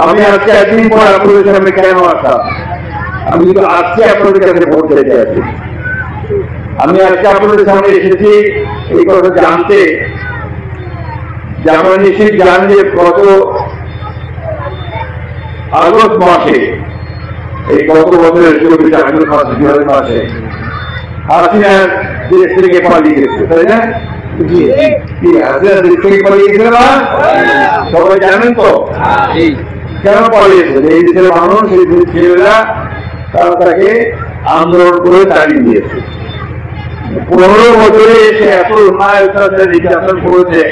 আমি আজকে একদিন পর আপনাদের সামনে কেন আসলাম? আমি কিন্তু আজকে আপনাদের কাছে ভোট দিতে আছি। আমি আজকে আপনাদের সামনে এসেছি এই কথা জানতে, যে আপনারা নিশ্চয়ই জানেন যে গত আগস্ট মাসে, এই গত বছরের 2000 মাসে হাসিনা দেশ থেকে পালিয়ে গেছে, তাই না? হাসিনা দেশ থেকে পালিয়ে গেছে না? সবাই জানেন তো কেন পালিয়েছে? এই দেশের মানুষ, এই দেশের ছেলেরা তারা তাকে আন্দোলন করে তাড়িয়ে দিয়েছে। 15 বছরে এসে এত নির্যাতন করেছে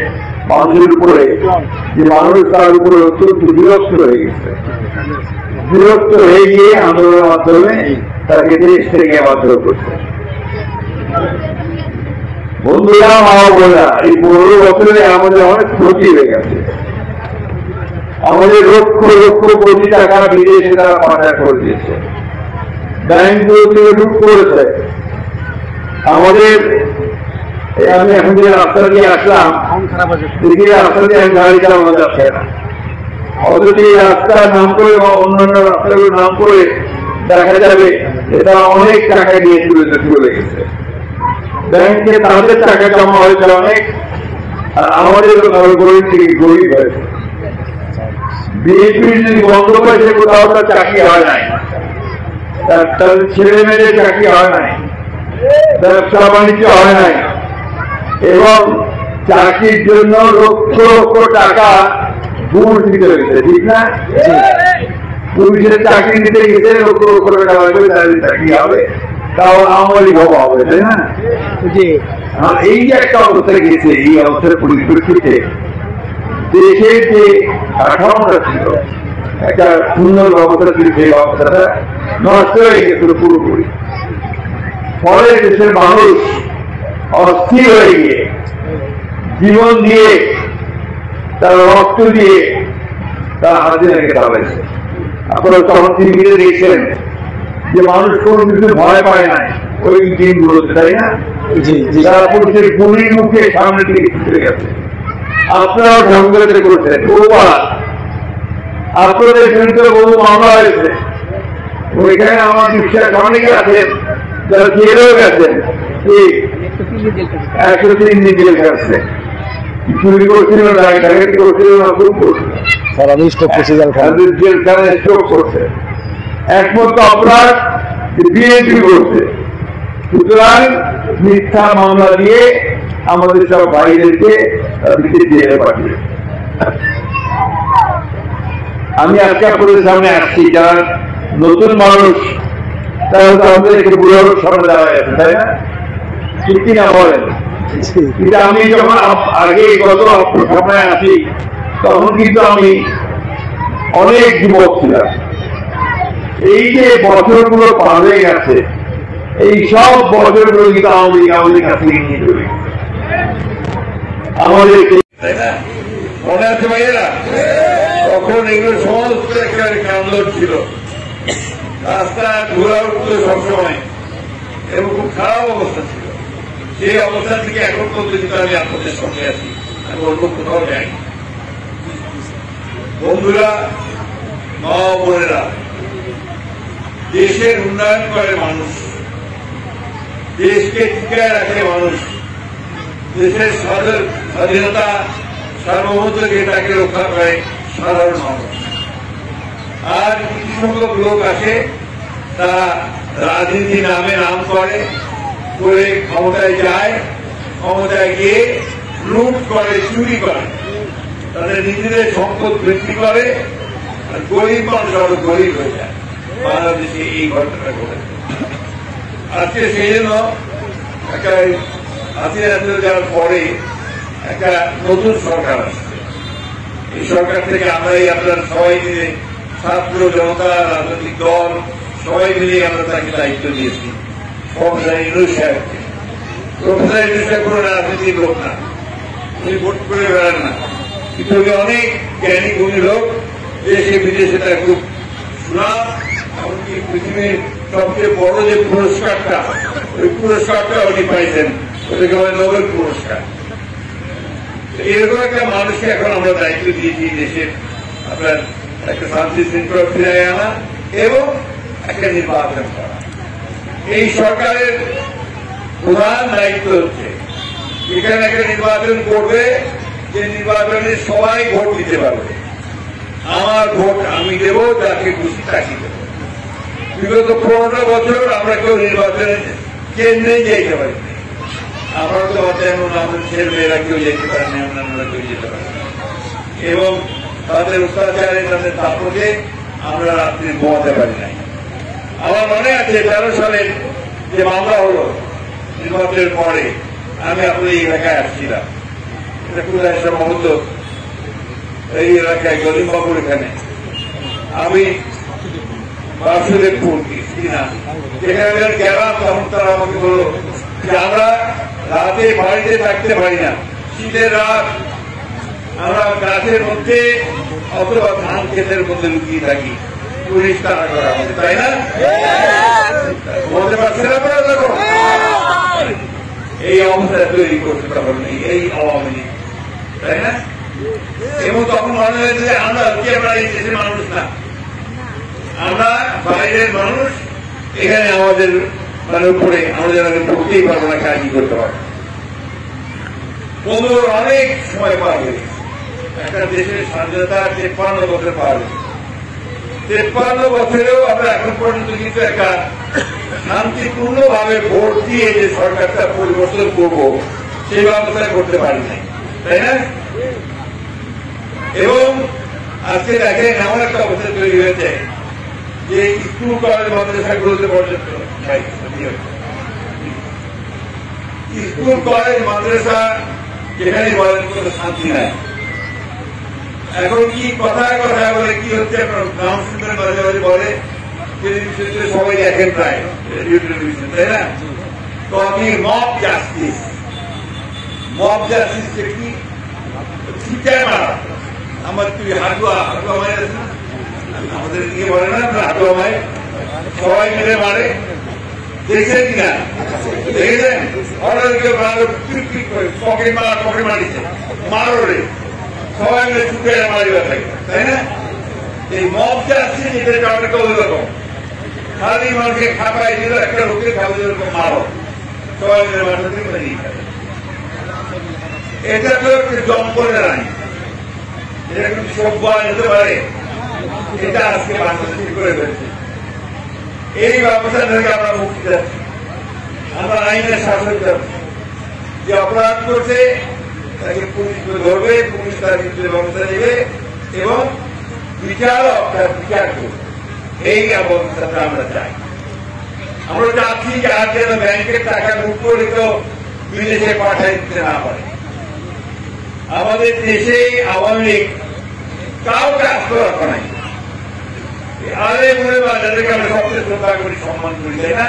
মানুষের উপরে, যে মানুষ তার উপরে অত্যন্ত বিরক্ত হয়ে গেছে। বিরক্ত হয়ে গিয়ে আন্দোলনের মাধ্যমে তাকে দেশ থেকে বাধ্য করছে। বন্ধুরা, মা বোনেরা, এই 15 বছরে আমাদের অনেক ক্ষতি হয়ে গেছে। আমাদের লক্ষ লক্ষ কোটি টাকা বিদেশে তারা পাচার করে দিয়েছে, ব্যাংকগুলো থেকে লুট করেছে। আমাদের আমি এখন যে রাস্তা দিয়ে আসলাম, দেখি রাস্তা দিয়ে আমি গাড়ি চালানো যাচ্ছে না, অথচ এই রাস্তার নাম করে বা অন্যান্য রাস্তাগুলোর নাম করে দেখা যাবে যে তারা অনেক টাকা নিয়ে চলে গেছে, ব্যাংকে তাদের টাকা জমা হয়েছে অনেক, আর আমাদের গরিব থেকে গরিব হয়েছে। বিএনপি যদি বন্ধ করেছে কোথাও তার চাকরি হয় নাই, তাদের ছেলে মেয়েদের চাকরি হয় নাই, ব্যবসা বাণিজ্য হয় নাই, এবং চাকরির জন্য লক্ষ লক্ষ টাকা ঘুষ দিতে হয়েছে, ঠিক না? পুলিশের চাকরি দিতে গেছে লক্ষ লক্ষ টাকা লাগবে, তাদের চাকরি হবে, তাও আওয়ামী লীগ হবে, তাই না? এই যে একটা অবস্থায় গেছে, এই অবস্থার পরিপ্রেক্ষিতে দেশের যে কাঠামোটা ছিল, একটা সুন্দর ব্যবস্থা ছিল, সেই ব্যবস্থাটা নষ্ট হয়ে গেছিল পুরোপুরি। ফলে দেশের মানুষ অস্থির হয়ে গিয়ে জীবন দিয়ে, তার রক্ত দিয়ে তার হাসিনাকে চালাইছে। আপনারা তখন টিভিতে দেখছেন যে মানুষ কোন কিছু ভয় পায় নাই ওই দিনগুলোতে, তাই না? যারা পুলিশের গুলির মুখে সামনে দিকে চলে গেছে, আপনারাও ঢঙ্গতে করেছেন বহুবার, আপনাদের বিরুদ্ধে বহু মামলা হয়েছে। ওইখানে আমার বিশ্বাস অনেকে আছেন যারা জেলেও গেছেন, 103 দিন জেল গেছে, চুরি করছিল, ডাকাতি করছিল, জেলখানায় স্ট্রোক করছে, একমাত্র অপরাধ বিএনপি করছে। সুতরাং মিথ্যা মামলা দিয়ে আমাদের সব ভাইদেরকে জেলে পাঠিয়ে, আমি আজকে আপনাদের সামনে আসছি, যারা নতুন মানুষ তারা তো আমাদের একটু বুড়ো সামনে দাঁড়ায় আছে, তাই না? ঠিক কিনা বলেন? কিন্তু আমি যখন আগে গত সময় আসি তখন কিন্তু আমি অনেক যুবক ছিলাম। এই যে বছরগুলো পার হয়ে গেছে, এই সব বছরগুলো কিন্তু আমাদের কাছ থেকে নিয়ে চলে আমাদের, তাই না? মনে আছে ভাইয়েরা? তখন এগুলো সমস্ত একেবারে কান্দর ছিল, রাস্তা ঘোরা উঠতো সবসময়, এবং খুব খারাপ অবস্থা ছিল। সেই অবস্থা থেকে এখন পর্যন্ত আমি আপনাদের সঙ্গে আছি, আমি অন্য কোথাও যাই। বন্ধুরা, মা বোনেরা, দেশের উন্নয়ন করে মানুষ, দেশকে টিকায় রাখে মানুষ, দেশের স্বাধীনতা সার্বভৌমত্বকে তাকে রক্ষা করে সাধারণ মানুষ। আর কিছু সংখ্যক লোক আছে তারা রাজনীতি নামে নাম করে ক্ষমতায় যায়, ক্ষমতায় গিয়ে লুট করে, চুরি করে, তাদের নিজেদের সম্পদ বৃদ্ধি করে, আর গরিব মানুষ আরো গরিব হয়ে যায়। বাংলাদেশে এই ঘটনাটা ঘটেছে। আজকে সেই জন্য একটা হাসিনা যাওয়ার পরে একটা নতুন সরকার আসছে। এই সরকার থেকে আমরাই আপনার সবাই মিলে, ছাত্র জনতা, রাজনৈতিক দল সবাই মিলে আমরা তাকে দায়িত্ব দিয়েছি। প্রফেসর ইউনূস সাহেবকে। প্রফেসর ইউনূস সাহেব কোনো রাজনীতির লোক না, উনি ভোট করে বেড়ান না, কিন্তু উনি অনেক জ্ঞানী গুণী লোক, দেশে বিদেশে তার খুব সুনাম। এমনকি পৃথিবীর সবচেয়ে বড় যে পুরস্কারটা, ওই পুরস্কারটা উনি পাইছেন, ওটাকে বলে নোবেল পুরস্কার। এরকম একটা মানুষকে এখন আমরা দায়িত্ব দিয়েছি দেশের আপনার একটা শান্তি শৃঙ্খলা ফিরিয়ে আনা এবং একটা নির্বাচন করা। এই সরকারের প্রধান দায়িত্ব হচ্ছে এখানে একটা নির্বাচন করবে, যে নির্বাচনে সবাই ভোট দিতে পারবে। আমার ভোট আমি দেব, যাকে খুশি তাকে দেব। বিগত 15 বছর আমরা কেউ নির্বাচনে কেন্দ্রে যেতে পারি, আমরা তো এমন আমাদের ছেলেমেয়েরা কেউ যেতে পারে না, অন্যান্যরা কেউ যেতে পারে না, এবং তাদের অত্যাচারে, তাদের তাপকে আমরা রাত্রি ঘুমাতে পারি নাই। আমার মনে আছে 13 সালের যে মামলা হলো নির্বাচনের পরে, আমি আপনার এই এলাকায় আসছিলাম, এটা কোথায় সম্ভবত এই এলাকায় গলিমবাবুর এখানে, আমি বাসুদেবপুর কিনা যেখানে গেলাম, তখন তারা আমাকে বললো যে আমরা রাতে বাড়িতে থাকতে পারি না, শীতের রাত আমরা গাছের মধ্যে অথবা ধান ক্ষেতের মধ্যে লুকিয়ে থাকি, পুলিশ তাড়া করা হবে, তাই না? বলতে পারছে না আপনারা? দেখো এই অবস্থা তৈরি করতে পারবেন এই আওয়ামী লীগ, তাই না? এবং তখন মনে হয়েছে যে আমরা এই দেশের মানুষ না, আমরা বাইরের মানুষ, এখানে আমাদের মানে উপরে আমাদের ঢুকতেই পারবো না, কাজই করতে পারবো। বন্ধুর অনেক সময় পার হয়ে একটা দেশের স্বাধীনতা 53 বছর পার হয়ে, 53 বছরেও আমরা এখন পর্যন্ত কিন্তু একটা শান্তিপূর্ণ ভাবে ভোট দিয়ে যে সরকারটা পরিবর্তন করবো সেই ব্যবস্থা করতে পারি নাই, তাই না? এবং আজকে দেখেন এমন একটা অবস্থা তৈরি হয়েছে যে স্কুল কলেজ মাদ্রাসাগুলোতে পর্যন্ত স্কুল কলেজ মাদ্রাসা যেখানে বলেন কোনো শান্তি নাই। এখন কি কথায় কথায় বলে কি হচ্ছে, আপনার গ্রাম শুনবেন মাঝে মাঝে বলে টেলিভিশনে সবাই দেখেন প্রায় রেডিও টেলিভিশন, তাই না? তো আমি মব জাস্টিস কি শিক্ষায় মারা, আমার তুই হাটুয়া মায়ের আছে না, আমাদের দিকে বলে না হাটুয়া মায়ের, সবাই মিলে মারে, দেখছেন কিনা? দেখেছেন পকেট মারিছে, মারো রে, সবাই মিলে ছুটে মারিবা থাকে, তাই না? এই মব জাস্টিস এটা অনেক ওইরকম, খালি মানুষকে খাপাই দিল, একটা লোককে খাবো যেরকম মারো, সবাই মিলে মারতে দিয়ে খাবে। এটা তো একটু জম্পনের আইন, এরকম সভ্য যেতে পারে, এটা আজকে বাংলাদেশ করে ফেলছে। এই ব্যবস্থা থেকে আমরা মুক্তি যাচ্ছি, আমরা আইনের শাসন যাচ্ছি। যে অপরাধ করছে তাকে পুলিশ ধরবে, পুলিশ তার বিরুদ্ধে ব্যবস্থা নেবে এবং বিচারক তার বিচার করবে। এই অবস্থাটা আমরা চাই। আমরা চাচ্ছি যে আর যেন ব্যাংকের টাকা লুট করে তো বিদেশে পাঠাই দিতে না পারে। আমাদের দেশে আওয়ামী লীগ কাউকে আস্ত রাখা নাই। আরে মনে বা যাদেরকে আমরা সবচেয়ে শ্রদ্ধা করি, সম্মান করি, তাই না?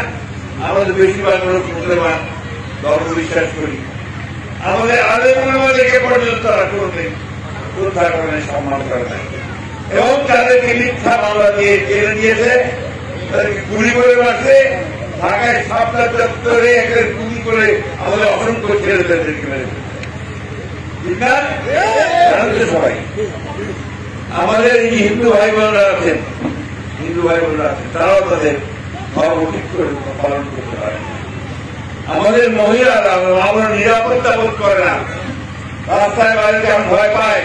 আমাদের বেশিরভাগ লোক মুসলমান, ধর্ম বিশ্বাস করি। আমাদের আলে মনে দেখে পর্যন্ত তারা কোনদিন শ্রদ্ধা করে নাই, সম্মান করে নাই এবং তাদেরকে মিথ্যা মামলা দিয়ে জেলে দিয়েছে, তাদেরকে গুলি করে মারছে। ঢাকায় সাপটা চত্বরে একটা গুলি করে আমাদের অসংখ্য ছেলেদেরকে মেরেছে, ঠিক না? জানতে সবাই। আমাদের এই হিন্দু ভাই বোনরা আছেন, তারাও তাদের ধর্ম ঠিক করে পালন করতে পারে। আমাদের মহিলারা আমরা নিরাপত্তা বোধ করে না, রাস্তায় বাইরে যেমন ভয় পায়,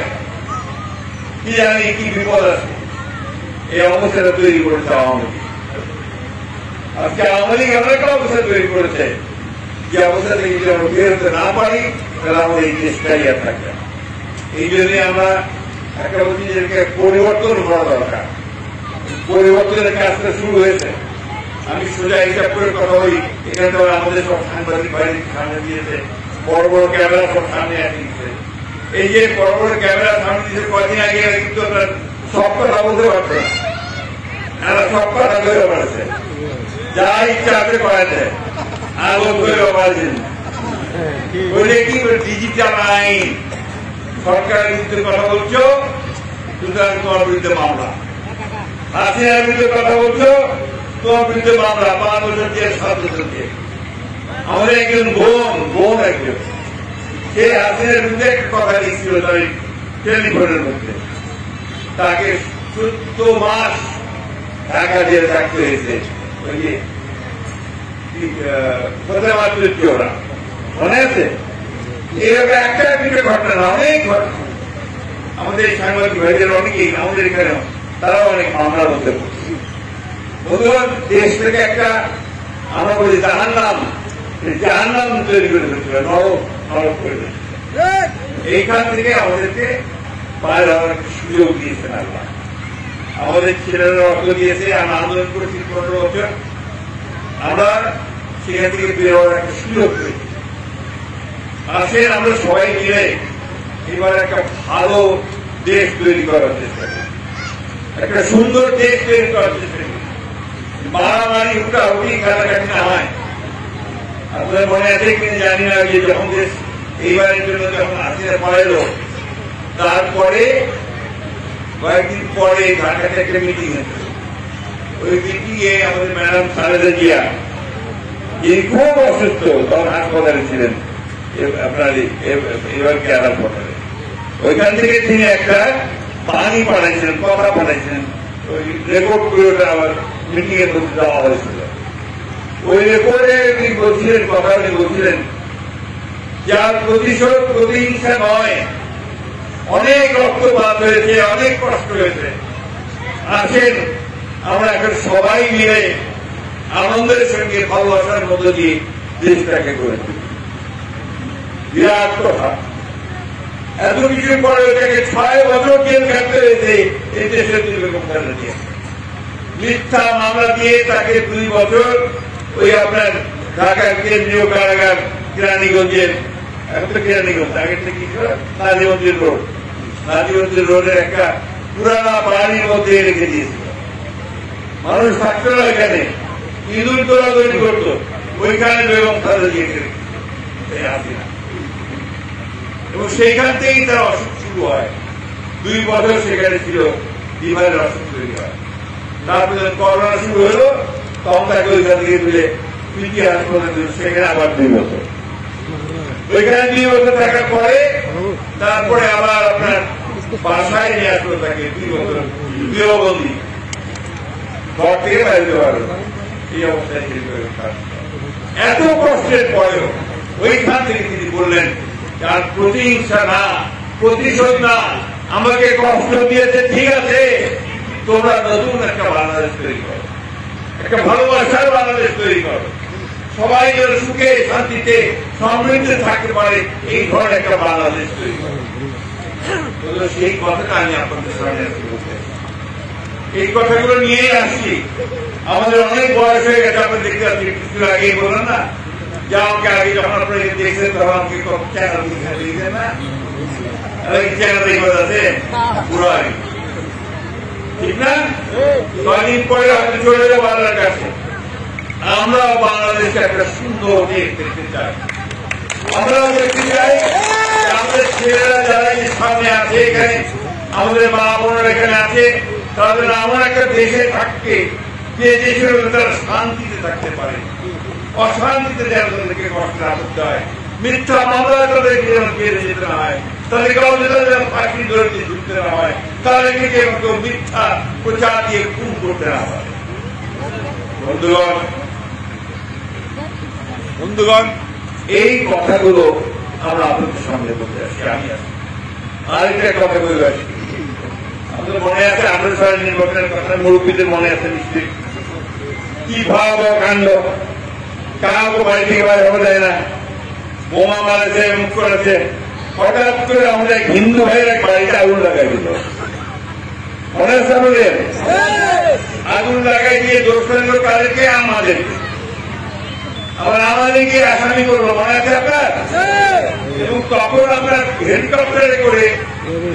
কি জানি কি বিপদ আছে। এই অবস্থাটা তৈরি করেছে আওয়ামী লীগ। আজকে আওয়ামী লীগ এমন একটা অবস্থা তৈরি করেছে যে অবস্থা থেকে যদি আমরা বের হতে না পারি তাহলে আমাদের এই দেশটাই আর থাকবে। এই জন্যই আমরা একটা বলছি যে পরিবর্তন করা দরকার। পরিবর্তনের কাজটা শুরু হয়েছে। আমি সোজা হিসাব করে কথা বলি, এখানে তো আমাদের সব সাংবাদিক বাইরে সামনে দিয়েছে, বড় বড় ক্যামেরা সব সামনে আসছে। এই যে বড় বড় ক্যামেরা সামনে দিয়েছে কদিন আগে কিন্তু আপনার সব কথা বলতে পারছে না, এরা সব কথা ধরে পারছে, যা ইচ্ছা আছে করাতে আর ধরে পারছেন। বলে কি ডিজিটাল আইন, সরকারের বিরুদ্ধে কথা বলছো সুতরাং তোমার বিরুদ্ধে মামলা, হাসিনার বিরুদ্ধে কথা বলছো তোমার বিরুদ্ধে মামলা, 5 বছর দিয়ে 7 বছর দিয়ে। আমাদের একজন বোন একজন, সে হাসিনার বিরুদ্ধে একটা কথা লিখছিল তার টেলিফোনের মধ্যে, তাকে 14 মাস ঢাকা জেলে থাকতে হয়েছে। ওই যে ওরা মনে আছে? এরকম একটা দুটো ঘটনা না, অনেক ঘটনা। আমাদের সাংবাদিক ভাইদের অনেকেই আমাদের এখানে তারাও অনেক মামলার মধ্যে পড়ছে। বন্ধুগণ, দেশ থেকে একটা আমরা বলি জাহান্নাম তৈরি করে ফেলছিল, নরক করে ফেলছিল। এইখান থেকে আমাদেরকে বাইরে হওয়ার একটা সুযোগ দিয়েছেন আল্লাহ। আমাদের ছেলেরা রক্ত দিয়েছে, আমরা আন্দোলন করেছি 15 বছর, আমরা সেখান থেকে বের হওয়ার একটা সুযোগ পেয়েছি। আসেন আমরা সবাই মিলে এবার একটা ভালো দেশ তৈরি করার চেষ্টা করি, একটা সুন্দর দেশ তৈরি করার চেষ্টা করি। মারামারি হুটাহুটি কাটাকাটি না হয়। আপনাদের মনে আছে কিনা জানি না, যে যখন দেশ এইবারের জন্য যখন হাসিনা পড়াইল, তারপরে কয়েকদিন পরে ঢাকাতে একটা মিটিং হয়েছে। ওই মিটিংয়ে আমাদের ম্যাডাম খালেদা জিয়া, যিনি খুব অসুস্থ, তখন হাসপাতালে ছিলেন, আপনার এবার কেরালা পড়ালে, ওইখান থেকে তিনি একটা বাণী পাঠাইছিলেন, কথা পাঠাইছিলেন, ওই রেকর্ড করে ওটা আবার মিটিং এর মধ্যে দেওয়া হয়েছিল। ওই রেকর্ডে উনি বলছিলেন, কথা উনি বলছিলেন, যার প্রতিশোধ প্রতিহিংসা নয়, অনেক রক্তপাত হয়েছে, অনেক কষ্ট হয়েছে, আসেন আমরা এখন সবাই মিলে আনন্দের সঙ্গে ভালোবাসার মধ্য দিয়ে দেশটাকে গড়ে তুলি। বিরাট কথা। এত কিছুর পরে ওটাকে 6 বছর জেল কাটতে হয়েছে এই দেশের মিথ্যা মামলা দিয়ে তাকে 2 বছর ওই আপনার ঢাকার কেন্দ্রীয় কারাগার কেরানীগঞ্জের, এখন তো কেরানীগঞ্জ, আগের থেকে কি নাজিমুদ্দিন রোড, নাজিমুদ্দিন রোডের একটা পুরানা বাড়ির মধ্যে রেখে দিয়েছিল। মানুষ থাকতো না এখানে, ইঁদুর তোলাধুলি করতো, ওইখানে বেগম খালেদা জিয়াকে হাসিনা। এবং সেইখান থেকেই তার অসুখ শুরু হয়। 2 বছর সেখানে ছিল, লিভারের অসুখ তৈরি হয়। তারপরে করোনা শুরু হলো, তখন তাকে ওইখান থেকে তুলে পিটি হাসপাতালে, সেখানে আবার 2 বছর। ওইখানে 2 বছর থাকার পরে তারপরে আবার আপনার বাসায় নিয়ে আসলো তাকে 2 বছর গৃহবন্দী, ঘর থেকে বাইরে পারল এই অবস্থায়। এত কষ্টের পরেও ওইখান থেকে তিনি বললেন, যার প্রতিহিংসা না, প্রতিশোধ না, আমাকে কষ্ট দিয়েছে, ঠিক আছে, তোমরা নতুন একটা বাংলাদেশ তৈরি করো, একটা ভালোবাসার বাংলাদেশ তৈরি করো, সবাই যেন সুখে শান্তিতে সমৃদ্ধে থাকতে পারে, এই ধরনের একটা বাংলাদেশ তৈরি করো। সেই কথাটা আমি আপনাদের সামনে বলতে, এই কথাগুলো নিয়েই আসছি। আমাদের অনেক বয়স হয়ে গেছে, আপনি দেখতে পাচ্ছি, কিছু আগেই বললেন না যে আমাকে আগে যখন আপনারা দেখছেন তখন আমাকে চ্যানেল দিয়েছেন না, চ্যানেল আছে পুরো আগে, ঠিক না? কয়েকদিন পরে হয়তো চলে যাবো বাংলার কাছে। আমরাও বাংলাদেশকে একটা সুন্দর দেশ দেখতে চাই। আমরাও দেখতে চাই আমাদের ছেলেরা যারা সামনে আছে, এখানে আমাদের মা বোনেরা এখানে আছে, তাদের আমার একটা দেশে থাকতে, যে দেশের তারা শান্তিতে থাকতে পারে, অশান্তিতে যেন তাদেরকে কষ্ট না করতে হয়, মিথ্যা মামলায় তাদেরকে যেন জেলে যেতে না হয়, তাদেরকে যেন ফাঁসি ধরতে ঝুঁকতে না হয়, তাদেরকে যেন কেউ মিথ্যা প্রচার দিয়ে খুন করতে না হয়। বন্ধুগণ, এই কথাগুলো আমরা আপনাদের সামনে বলতে আসছি। আমি আরেকটা কথা বলে আসছি, আমাদের মনে আছে আমাদের সবাই নির্বাচনের কথা, মুরব্বীদের মনে আছে নিশ্চয়ই, কি ভাব কাণ্ড, কাউকে বাড়ি থেকে বাইরে হওয়া যায় না, বোমা মারেছে, মুখ করেছে। হঠাৎ করে আমাদের হিন্দু ভাইয়ের বাড়িতে আগুন লাগাই দিল, মনে আছে আমাদের? আগুন লাগাই দিয়ে দোষ করলো তাদেরকে, আমাদেরকে আসামি করলো, মনে আছে আপনার? এবং তখন আমরা হেলিকপ্টারে করে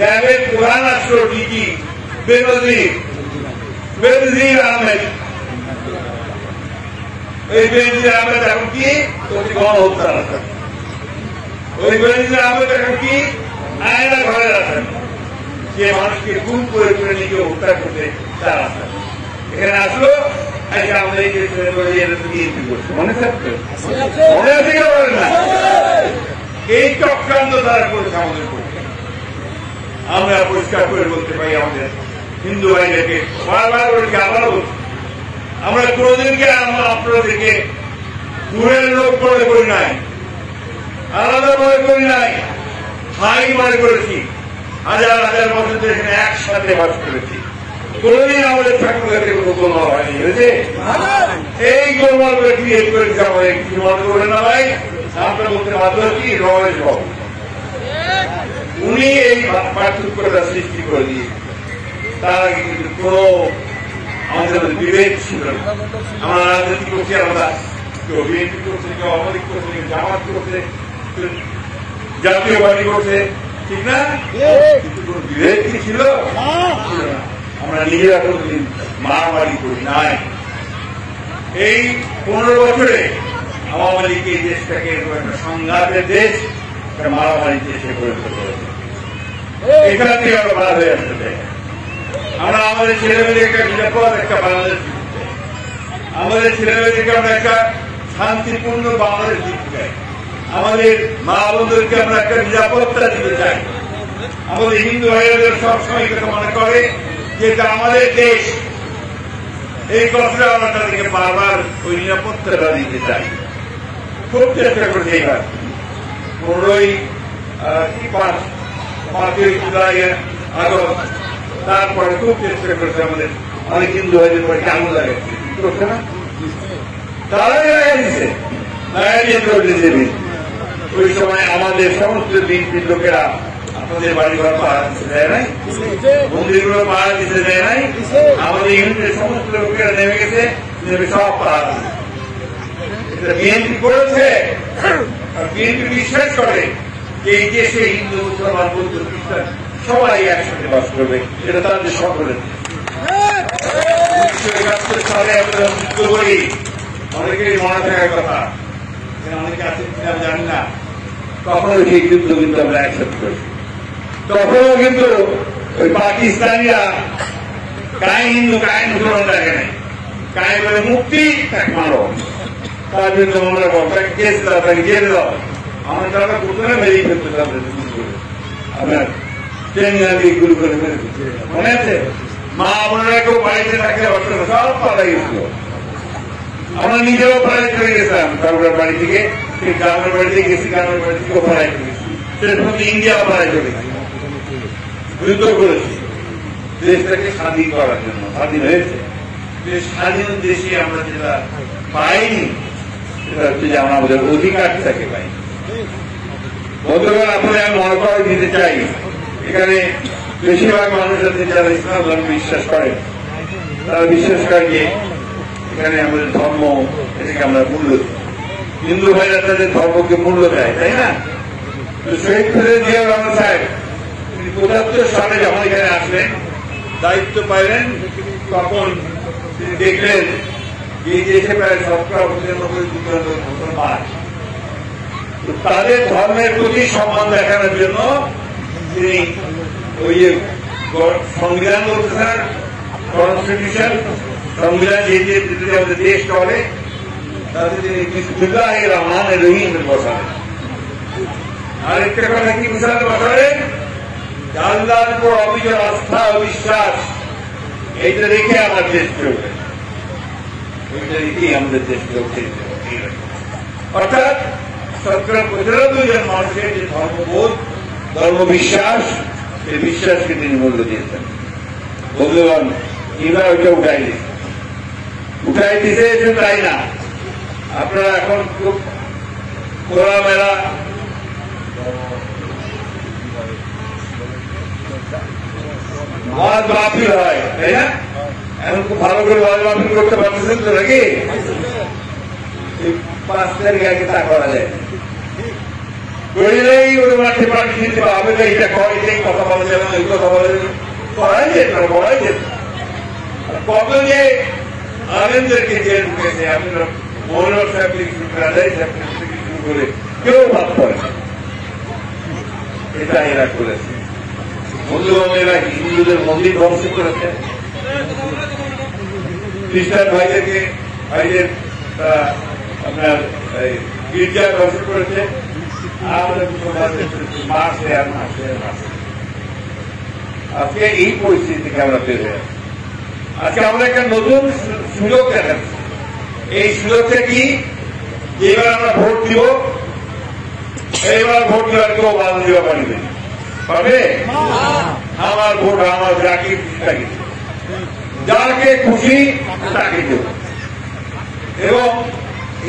র্যাবের প্রধান আসলো, ডিজি বেনজির আহমেদ। ওই বেনজির আহমেদ এখন কি গণহত্যা আছেন, ওই বেনজির আহমেদ এখন কি আয়না ঘরে আছেন, যে মানুষকে খুন করে করে নিজে হত্যা করতে তার আছেন। এখানে আসলো, আমাদের এই মনে থাকবে, মনে আছে কেন বলেন না? এই চক্রান্ত তারা করেছে আমাদের পক্ষে। আমরা পরিষ্কার করে বলতে পারি আমাদের হিন্দু ভাইদেরকে, বারবার বলছি, আবারও বলছি, আমরা কোনদিনকে আপনাদেরকে দূরের লোক মনে করি নাই, আলাদা মনে করি নাই, ভাই মনে করেছি। হাজার হাজার বছর ধরে এখানে একসাথে বাস করেছি, কোনদিন আমাদের ঠাকুরকে কোনো গোলমাল হয়নি, হয়েছে? এই গোলমাল করে ক্রিয়েট করেছে আমাদের, কিছু মনে করে না ভাই, আমরা বলতে বাধ্য হচ্ছি রমেশ বাবু, উনি এই পার্থক্যটা সৃষ্টি করে দিয়ে, তার আগে কিন্তু কোন আমাদের বিবেক ছিল না। আমরা রাজনীতি করছি, আমরা কেউ বিএনপি করছে, কেউ অমরিক করছে, কেউ জামাত করছে, জাতীয় পার্টি করছে, ঠিক না? কিন্তু কোন বিবেক কি ছিল? আমরা নিজেরা কোনদিন মারামারি করি নাই। এই 15 বছরে আওয়ামী লীগ এই দেশটাকে একটা সংঘাতের দেশ, একটা মারামারি দেশে পরিণত করেছে। এখান থেকে আমরা বার হয়ে আসতে চাই। আমরা আমাদের ছেলেমেয়েদের একটা নিরাপদ একটা বাংলাদেশ দিতে চাই, আমাদের ছেলেমেয়েদেরকে আমরা একটা শান্তিপূর্ণ বাংলাদেশ দিতে চাই, আমাদের মা বোনদেরকে আমরা একটা নিরাপত্তা দিতে চাই। আমাদের হিন্দু ভাইদের সবসময় মনে করে যে এটা আমাদের দেশ, এই কথা আমরা তাদেরকে বারবার ওই নিরাপত্তাটা দিতে চাই। খুব চেষ্টা করেছে এইবার 5ই জুলাই আগস্ট, তারপরে খুব চেষ্টা করেছে আমাদের অনেক হিন্দু ভাইদের পরে আগুন লাগাচ্ছে, করছে না? তারাই লাগাই দিচ্ছে, লাগাই দিয়ে ওই সময় আমাদের সমস্ত বিএনপির লোকেরা আপনাদের বাড়িঘর পাহারা দিতে দেয় নাই, মন্দিরগুলো পাহারা দিতে দেয় নাই, আমাদের ইউনিটের সমস্ত লোকেরা নেমে গেছে, নেমে সব পাহারা এটা বিএনপি করেছে। আর বিএনপি বিশ্বাস করে যে এই দেশে হিন্দু মুসলমান বৌদ্ধ খ্রিস্টান সবাই একসাথে বাস করবে, এটা তাদের সকলের। 1971 সালে আমরা যুদ্ধ করি, অনেকেরই মনে থাকার কথা, অনেকে আছেন কিনা জানি না, তখনও সেই যুদ্ধ কিন্তু আমরা অ্যাকসেপ্ট করি। তখনও কিন্তু ওই পাকিস্তানিরা গায়ে হিন্দু গায়ে মুসলমান দেখে নাই, গায়ে বলে মুক্তি তাকে মারো, তার জন্য আমরা তাকে কেস দাও, তাকে জেলে দাও, আমরা তারা করতে না মেরেই ফেলতে আপনার ট্রেন গুলো করে মনে আছে? মা বোনেরা কেউ বাড়িতে থাকলে সব পালা গেছিল, আমরা নিজেও পাড়ায় চলে গেছিলাম, কারোর বাড়ি থেকে গ্রামের বাড়িতে গেছি, গ্রামের বাড়ি থেকে পাড়ায় চলে গেছি, ইন্ডিয়া পাড়ায় চলে গেছি, যুদ্ধ করেছি দেশটাকে স্বাধীন করার জন্য। স্বাধীন হয়েছে, স্বাধীন দেশে আমরা যেটা পাইনি সেটা হচ্ছে যে আমরা আমাদের অধিকারটাকে পাইনি। গতকাল আপনাদের আমি মনে করে দিতে চাই, এখানে বেশিরভাগ মানুষ আছে যারা ইসলাম ধর্ম বিশ্বাস করেন, তারা বিশ্বাস করে যে এখানে আমাদের ধর্ম, এটাকে আমরা মূল্য দিই। হিন্দু ভাইরা তাদের ধর্মকে মূল্য দেয়, তাই না? শহীদ প্রেসিডেন্ট জিয়া রহমান সাহেব তিনি ৭৫ সালে যখন এখানে আসলেন, দায়িত্ব পাইলেন, তখন তিনি দেখলেন যে এই দেশে প্রায় ৯৭% মুসলমান, তাদের ধর্মের প্রতি সম্মান দেখানোর জন্য তিনি ওই যে সংবিধান বলতেছেন, কনস্টিটিউশন সংবিধান যে আমাদের দেশ চলে, তাতে তিনি বিসমিল্লাহির রহমানির রহিম বসালেন। আরেকটা কথা কি বুঝাতে বসালেন? আল্লাহর উপর অবিচল আস্থা ও বিশ্বাস, এইটা রেখে আমার দেশ চলবে, ওইটা রেখেই আমাদের দেশ চলছে। অর্থাৎ ৯৫% মানুষের যে ধর্মবোধ, ধর্মবিশ্বাস, সেই বিশ্বাসকে তিনি মূল্য দিয়েছেন। বন্ধুগণ, এবার ওইটা উঠাই দিতে শুধু তাই না, আপনারা এখন খুব খোলামেলা ওয়াজ মাহফিল হয়, তাই না? এখন খুব ভালো করে ওয়াজ মাহফিল করতে পারতেছেন তো নাকি? 5 তারিখ আগে তা করা যায়, করলেই ওই মাঠে পাঠি দিতে হবে, এইটা করে এই কথা বলা যাবে না, এই কথা বলা যাবে, করাই যেত না, বলাই যেত। কত যে আনন্দেরকে জেল ঢুকেছে, আপনারা মনোর সাহেব থেকে শুরু করে কেউ ভাব করে, এটা এরা করেছে। বন্ধুগণ, এরা হিন্দুদের মন্দির ধ্বংস করেছে, খ্রিস্টান ভাইদেরকে ভাইদের আপনার গির্জা ধ্বংস করেছে, আজকে এই পরিস্থিতি থেকে আমরা বের হয়ে আসছি। আজকে আমরা একটা নতুন সুযোগ দেখাচ্ছি। এই সুযোগটা কি? এবার আমরা ভোট দিব, এইবার ভোট দেওয়ার কেউ বাধা দেওয়া পারবে পারবে? আমার ভোট আমার যাকে খুশি, যাকে খুশি তাকে দেব, এবং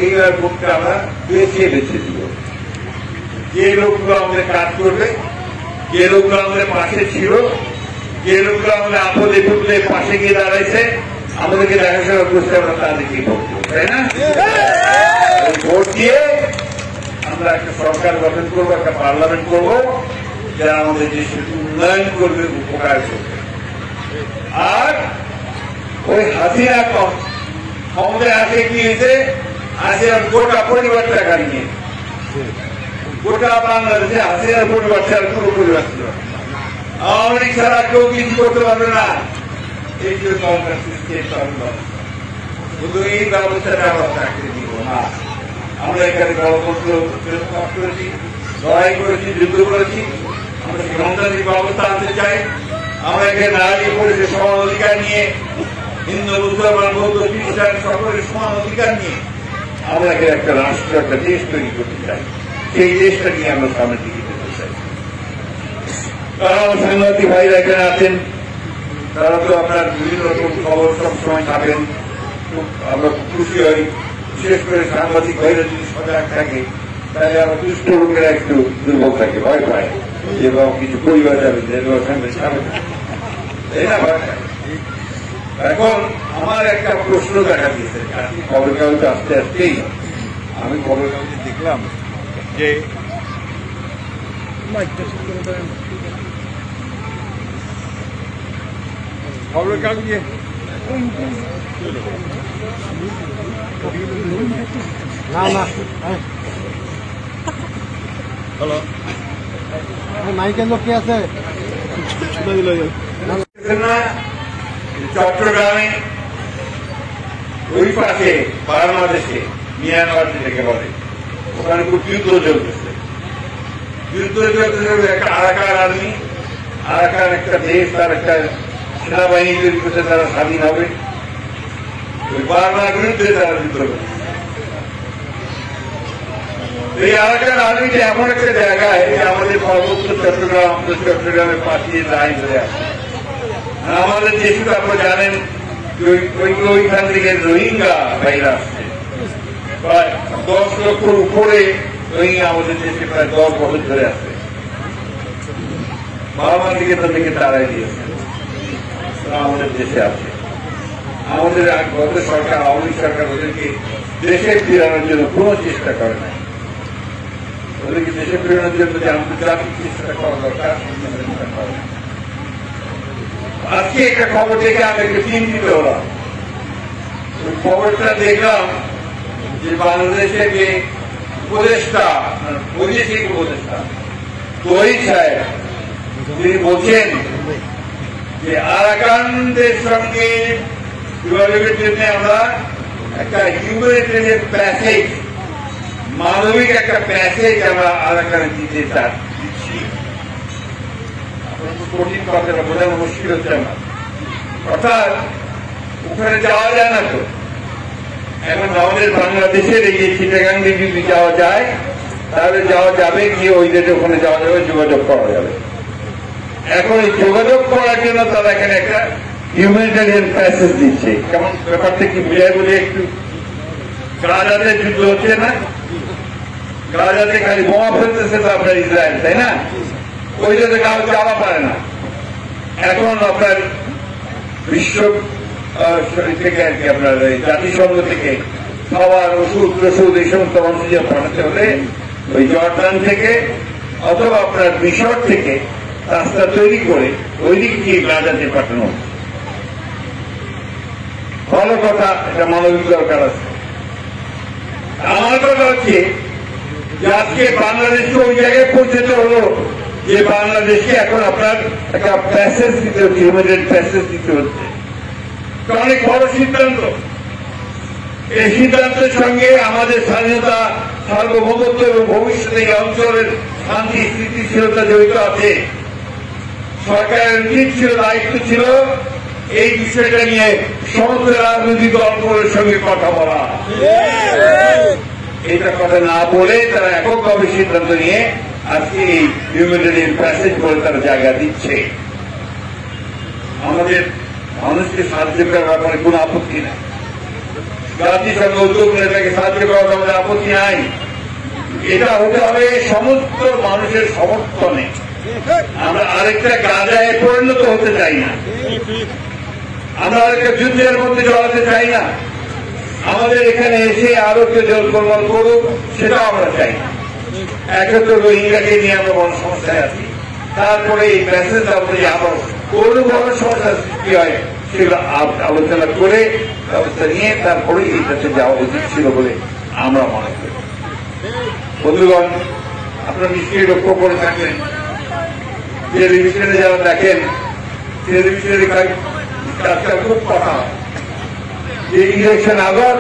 এইবার ভোটটা আমরা বেছে বেছে দিব। যে লোকগুলো আমাদের কাজ করবে, যে লোকগুলো আমাদের পাশে ছিল, যে লোকগুলো আমাদের আপদে বিপদে পাশে গিয়ে দাঁড়াইছে, আমাদেরকে দেখাশোনা করতে আমরা তাদেরকে ভোট দেবো, তাই না? ভোট দিয়ে আমরা একটা সরকার গঠন করবো, একটা পার্লামেন্ট করবো, যারা আমাদের দেশের উন্নয়ন করবে, উপকার করবে। আর ওই হাসিনা ক্ষমতায় আসে কি হয়েছে? হাসিনার গোটা পরিবার টাকা নিয়ে, গোটা বাংলাদেশে হাসিনার পরিবার ছাড়া পুরো পরিবার ছিল। আওয়ামী লীগ ছাড়া কেউ কিছু করতে পারবে না, এই যে সরকার সৃষ্টি, শুধু এই ব্যবস্থাটা আমরা চাকরি দিব না। আমরা এখানে গণতন্ত্র করেছি, লড়াই করেছি, যুদ্ধ করেছি, আমরা গণতান্ত্রিক ব্যবস্থা আনতে চাই। আমরা এখানে নারী পুরুষের সমান অধিকার নিয়ে, হিন্দু মুসলমান বৌদ্ধ খ্রিস্টান সকলের সমান অধিকার নিয়ে আমরা এখানে একটা রাষ্ট্র, একটা দেশ তৈরি করতে চাই। সেই দেশটা নিয়ে আমরা সামনের দিকে যেতে চাই। তারা আমার সাংবাদিক ভাইরা এখানে আছেন, তারা তো আপনার বিভিন্ন রকম খবর সবসময় থাকেন, আমরা খুব খুশি হই। বিশেষ করে সাংবাদিক ভাইরা যদি সজাগ থাকে তাহলে আমার দুষ্ট লোকেরা একটু দুর্বল থাকে, ভয় পায় যে কিছু পরিবার যাবে, তাই না? এখন আমার একটা প্রশ্ন দেখা দিয়েছে, খবর কাগজে আসতে আসতেই আমি খবর কাগজে দেখলাম যে খবর কাগজে মাইকেল লোক কে আছে? চট্টগ্রামে ওই পাশে বাংলাদেশে মিয়ানমার যেটাকে বলে, ওখানে খুব যুদ্ধ চলতেছে। একটা আরাকান আর্মি, আরাকান একটা দেশ, তার একটা সেনাবাহিনী তৈরি করছে, তারা স্বাধীন হবে। ওই বাংলার বিরুদ্ধে তারা যুদ্ধ করছে। এই আরাকান আর্মিটা এমন একটা জায়গায় যে আমাদের পার্বত্য চট্টগ্রামের পাশে লাইন ধরে আছে। আমাদের দেশে তো আপনারা জানেন ওইখান থেকে রোহিঙ্গা ভাইরা আসছে, প্রায় 10 লক্ষর উপরে রোহিঙ্গা আমাদের দেশে প্রায় 10 বছর ধরে আসছে। বাবা দিকে তাদেরকে তাড়াই দিয়েছে, আমাদের দেশে আছে। আমাদের গত সরকার, আওয়ামী সরকার ওদেরকে দেশে ফিরানোর জন্য কোনো চেষ্টা করে না। ওদেরকে দেশে ফিরানোর জন্য যে আন্তর্জাতিক চেষ্টা করা দরকার, আজকে একটা খবর দেখে আমি একটু চিন্তিত হলাম। খবরটা দেখলাম যে বাংলাদেশের যে উপদেষ্টা, বৈদেশিক উপদেষ্টা তহিদ সাহেব, তিনি বলছেন যে আরাকানদের সঙ্গে যোগাযোগের জন্য আমরা একটা হিউম্যানিটেরিয়ান প্যাসেজ, মানবিক একটা প্যাসেজ আমরা আরাকানে দিতে চাচ্ছি। কঠিন কথাটা বোঝানো মুশকিল হচ্ছে আমার, অর্থাৎ ওখানে যাওয়া যায় না তো। এখন আমাদের বাংলাদেশের এই যে চিটাগাং যদি যাওয়া যায় তাহলে যাওয়া যাবে, গিয়ে ওই দেশে ওখানে যাওয়া যাবে, যোগাযোগ করা যাবে। এখন এই যোগাযোগ করার জন্য তারা এখানে একটা হিউম্যানিটেরিয়ান প্যাসেজ দিচ্ছে। কেমন ব্যাপারটা কি বুঝায় বলে একটু, গাজাতে যুদ্ধ হচ্ছে না, গাজাতে খালি বোমা ফেলতেছে তো আপনার ইসরায়েল, তাই না? ওই দেশে কাউ যাওয়া পারে না। এখন আপনার বিশ্ব থেকে আর কি আপনার জাতিসংঘ থেকে খাবার, ওষুধ টষুধ এই সমস্ত মানুষ পাঠাতে হলে ওই জর্ডান থেকে অথবা আপনার মিশর থেকে রাস্তা তৈরি করে ওই দিক দিয়ে গাজাতে পাঠানো। ভালো কথা, এটা মানবিক দরকার আছে। আমার কথা হচ্ছে যে আজকে বাংলাদেশকে ওই জায়গায় পৌঁছতে হলো যে বাংলাদেশকে এখন আপনার একটা প্যাসেজ দিতে হচ্ছে, হিউম্যানিটেরিয়ান প্যাসেজ দিতে হচ্ছে। অনেক বড় সিদ্ধান্ত। এই সিদ্ধান্তের সঙ্গে আমাদের স্বাধীনতা, সার্বভৌমত্ব এবং ভবিষ্যতে এই অঞ্চলের শান্তি স্থিতিশীলতা জড়িত আছে। সরকারের উচিত ছিল, দায়িত্ব ছিল এই বিষয়টা নিয়ে সমস্ত রাজনৈতিক দলগুলোর সঙ্গে কথা বলা। এটা কথা না বলে তারা এককভাবে সিদ্ধান্ত নিয়ে আজকে এই হিউম্যানিটেরিয়ান প্যাসেজ বলে তারা জায়গা দিচ্ছে। আমাদের মানুষকে সাহায্য করার ব্যাপারে কোন আপত্তি নাই, জাতিসংঘ উদ্যোগ নিয়ে তাকে সাহায্য করার ব্যাপারে আপত্তি নাই। এটা হতে হবে সমস্ত মানুষের সমর্থনে। আমরা আরেকটা গাজায় পরিণত হতে চাই না, আমরা আরেকটা যুদ্ধের মধ্যে জড়াতে চাই না। আমাদের এখানে এসে আরো কেউ জলকলমল করুক সেটাও আমরা চাই না। একে তো রোহিঙ্গাকে নিয়ে আমরা বড় সমস্যায় আছি, তারপরে এই মেসেজ আমাদের আবার কোন বড় সমস্যার সৃষ্টি হয় সেগুলো আলোচনা করে ব্যবস্থা নিয়ে তারপরে এইটাতে যাওয়া উচিত ছিল বলে আমরা মনে করি। বন্ধুগণ, আপনারা নিশ্চয়ই লক্ষ্য করে থাকবেন, টেলিভিশনে যারা দেখেন, টেলিভিশনের কাজটা খুব কথা যে ইলেকশন আগর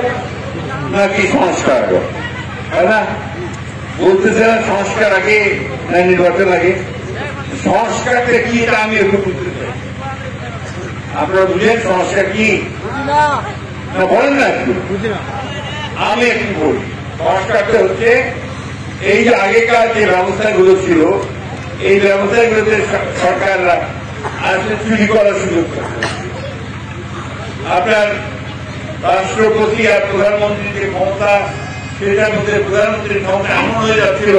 নাকি সংস্কার আগর, তাই না? বলতেছে না সংস্কার আগে না নির্বাচন আগে? সংস্কারটা কি এটা আমি একটু বুঝতে চাই। আপনারা বুঝেন সংস্কার কি না বলেন না একটু? আমি একটু বলি। সংস্কারটা হচ্ছে এই যে আগেকার যে ব্যবস্থাগুলো ছিল, এই ব্যবস্থাগুলোতে সরকাররা আসলে চুরি করার সুযোগ করছে। আপনার রাষ্ট্রপতি আর প্রধানমন্ত্রীর যে ক্ষমতা, সেটার মধ্যে প্রধানমন্ত্রীর ক্ষমতা এমন হয়ে যাচ্ছিল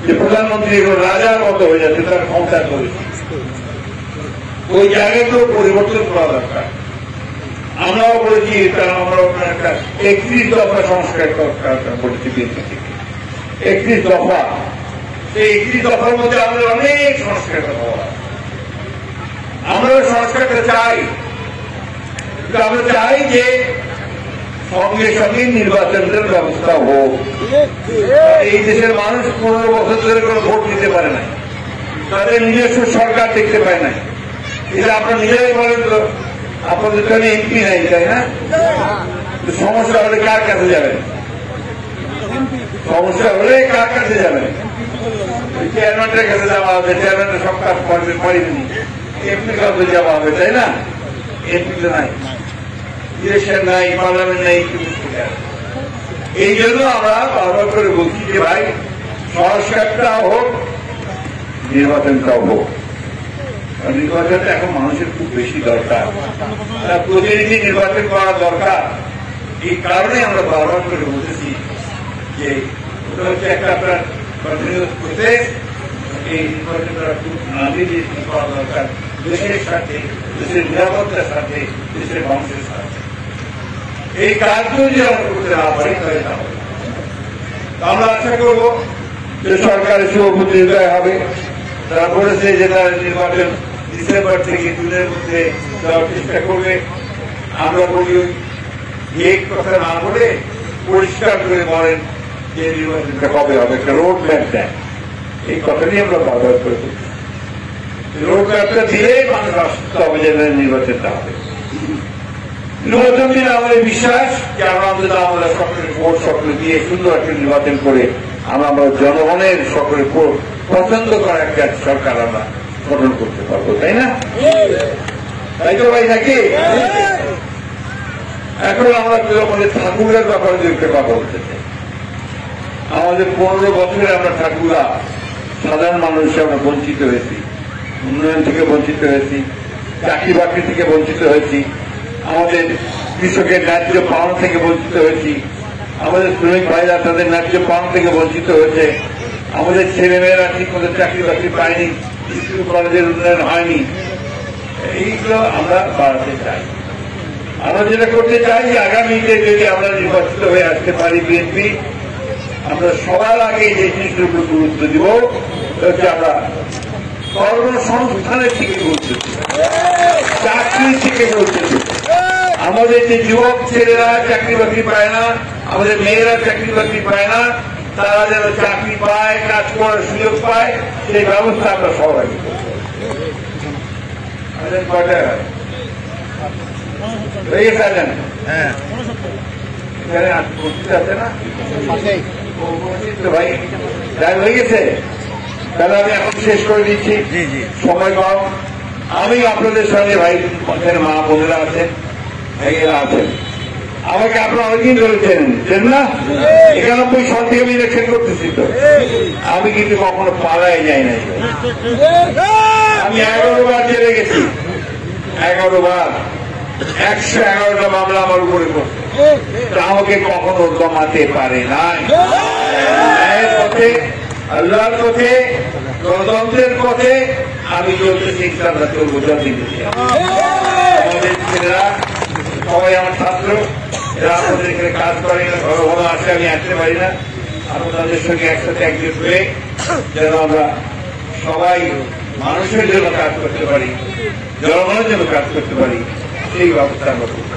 যে প্রধানমন্ত্রী রাজার মতো হয়ে যাচ্ছে তার ক্ষমতা করে। ওই জায়গাতেও পরিবর্তন করা দরকার। আমরাও বলেছি আমরা একটা 31 দফা সংস্কার দরকার বলেছি বিএনপি থেকে। 31 দফা, সেই 31 দফার মধ্যে আমাদের অনেক সংস্কার হওয়া। আমরা সংস্কারটা চাই, আমরা চাই যে সঙ্গে সঙ্গে নির্বাচনের ব্যবস্থা হোক। এই দেশের মানুষ 15 বছর ধরে কোনো ভোট দিতে পারে না, তাদের নিজস্ব সরকার দেখতে পায় না। এটা আপনারা নিজেরাই বলেন তো, আপনাদের তো এমপি নাই, তাই না? সমস্যা হলে কার কাছে যাবেন? সমস্যা হলে কার কাছে যাবেন? চেয়ারম্যানের কাছে যাওয়া হবে, চেয়ারম্যানের সব কাজ করবেন পারিনি, এমপির কাছে যাওয়া হবে, তাই না? এমপি তো নাই, ইলেকশন নাই, পার্লামেন্ট নাই। এই জন্য আমরা বারবার করে বলছি যে ভাই সংস্কারটাও হোক, নির্বাচনটাও হোক। নির্বাচনটা এখন মানুষের খুব বেশি দরকার, প্রতিনিধি নির্বাচন করা দরকার। এই কারণে আমরা বারবার করে বলতেছি যে ওটা হচ্ছে একটা আপনার কন্টিনিউয়াস প্রসেস। এই নির্বাচনটা খুব নামিয়ে করা দরকার, দেশের সাথে, দেশের নিরাপত্তার সাথে, দেশের মানুষের সাথে। এই কাজগুলো যদি আমরা করতে না পারি তাহলে না হবে। আমরা আশা করব যে সরকারের শুভ প্রতিযোগিতায় হবে। তারা বলেছে যে তারা নির্বাচন ডিসেম্বর থেকে জুনের মধ্যে দেওয়ার চেষ্টা করবে। আমরা বলি এই কথা না বলে পরিষ্কার করে বলেন যে নির্বাচনটা কবে হবে, একটা রোড ম্যাপ দেন। এই কথা নিয়ে আমরা বারবার করে বলছি, রোড ম্যাপটা দিয়ে মানুষ আসতে হবে যে নির্বাচনটা হবে। নির্বাচন দিলে আমাদের বিশ্বাস যে আমরা সকলের ভোট সকলে দিয়ে সুন্দর একটা নির্বাচন করে আমরা জনগণের সকলে পছন্দ করা একটা সরকার আমরা গঠন করতে পারবো, তাই না? তাই তো ভাই নাকি? এখন আমরা আমাদের ঠাকুরের ব্যাপারে একটা কথা বলতে চাই। আমাদের 15 বছরে আমরা ঠাকুরা সাধারণ মানুষে আমরা বঞ্চিত হয়েছি, উন্নয়ন থেকে বঞ্চিত হয়েছি, চাকরি বাকরি থেকে বঞ্চিত হয়েছি, আমাদের কৃষকের ন্যায্য পাওনা থেকে বঞ্চিত হয়েছি, আমাদের শ্রমিক ভাইরা তাদের ন্যায্য পাওনা থেকে বঞ্চিত হয়েছে, আমাদের ছেলেমেয়েরা ঠিক মতো চাকরি বাকরি পায়নি, স্কুল কলেজের উন্নয়ন হয়নি। এইগুলো আমরা বাড়াতে চাই। আমরা যেটা করতে চাই যে আগামীতে যদি আমরা নির্বাচিত হয়ে আসতে পারি বিএনপি, আমরা সবার আগে যে জিনিসগুলোর উপর গুরুত্ব দিব হচ্ছে আমরা কর্মসংস্থানের থেকে গুরুত্ব দিব, চাকরি থেকে গুরুত্ব দিব। আমাদের যে যুবক ছেলেরা চাকরি বাকরি পায় না, আমাদের মেয়েরা চাকরি বাকরি পায় না, তারা যেন চাকরি পায়, কাজ করার সুযোগ পায়, সেই ব্যবস্থা আমরা সবাই ভাই হয়ে গেছে। তাহলে আমি এখন শেষ করে দিচ্ছি, সময় কম। আমি আপনাদের সঙ্গে ভাই মা বোনেরা আছেন, ভাইয়েরা আছেন, আমাকে আপনারা অনেকদিন ধরে চেনেন না? 91 সাল থেকে আমি ইলেকশন করতেছি, তো আমি কিন্তু কখনো পালায় যাই নাই। আমি 11 বার জেলে গেছি, 11 বার, 111টা মামলা আমার উপরে করছে, আমাকে কখনো জমাতে পারে নাই। ন্যায়ের পথে, আল্লাহর পথে, গণতন্ত্রের পথে আমি চলতেছি, ইনশাআল্লাহ চলবো যতদিন। আমাদের ছেলেরা সবাই আমার ছাত্র, এরা আমাদের এখানে কাজ করে, ভালো ভালো আসে, আমি আসতে পারি না। আপনাদের সঙ্গে একসাথে একজোট হয়ে যেন আমরা সবাই মানুষের জন্য কাজ করতে পারি, জনগণের জন্য কাজ করতে পারি, সেই ব্যবস্থা আমরা করব।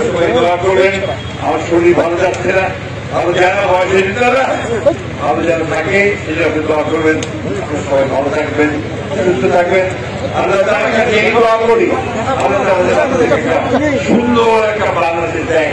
সবাই দোয়া করবেন। আমার শরীর ভালো যাচ্ছে না, ভালো যায় না, ভালো যেন থাকে, সেটা দোয়া করবেন। সবাই ভালো থাকবেন, সুস্থ থাকবেন। আমরা তার কাছে এই দোয়া করি, আমরা সুন্দর একটা বাংলাদেশ দেয়।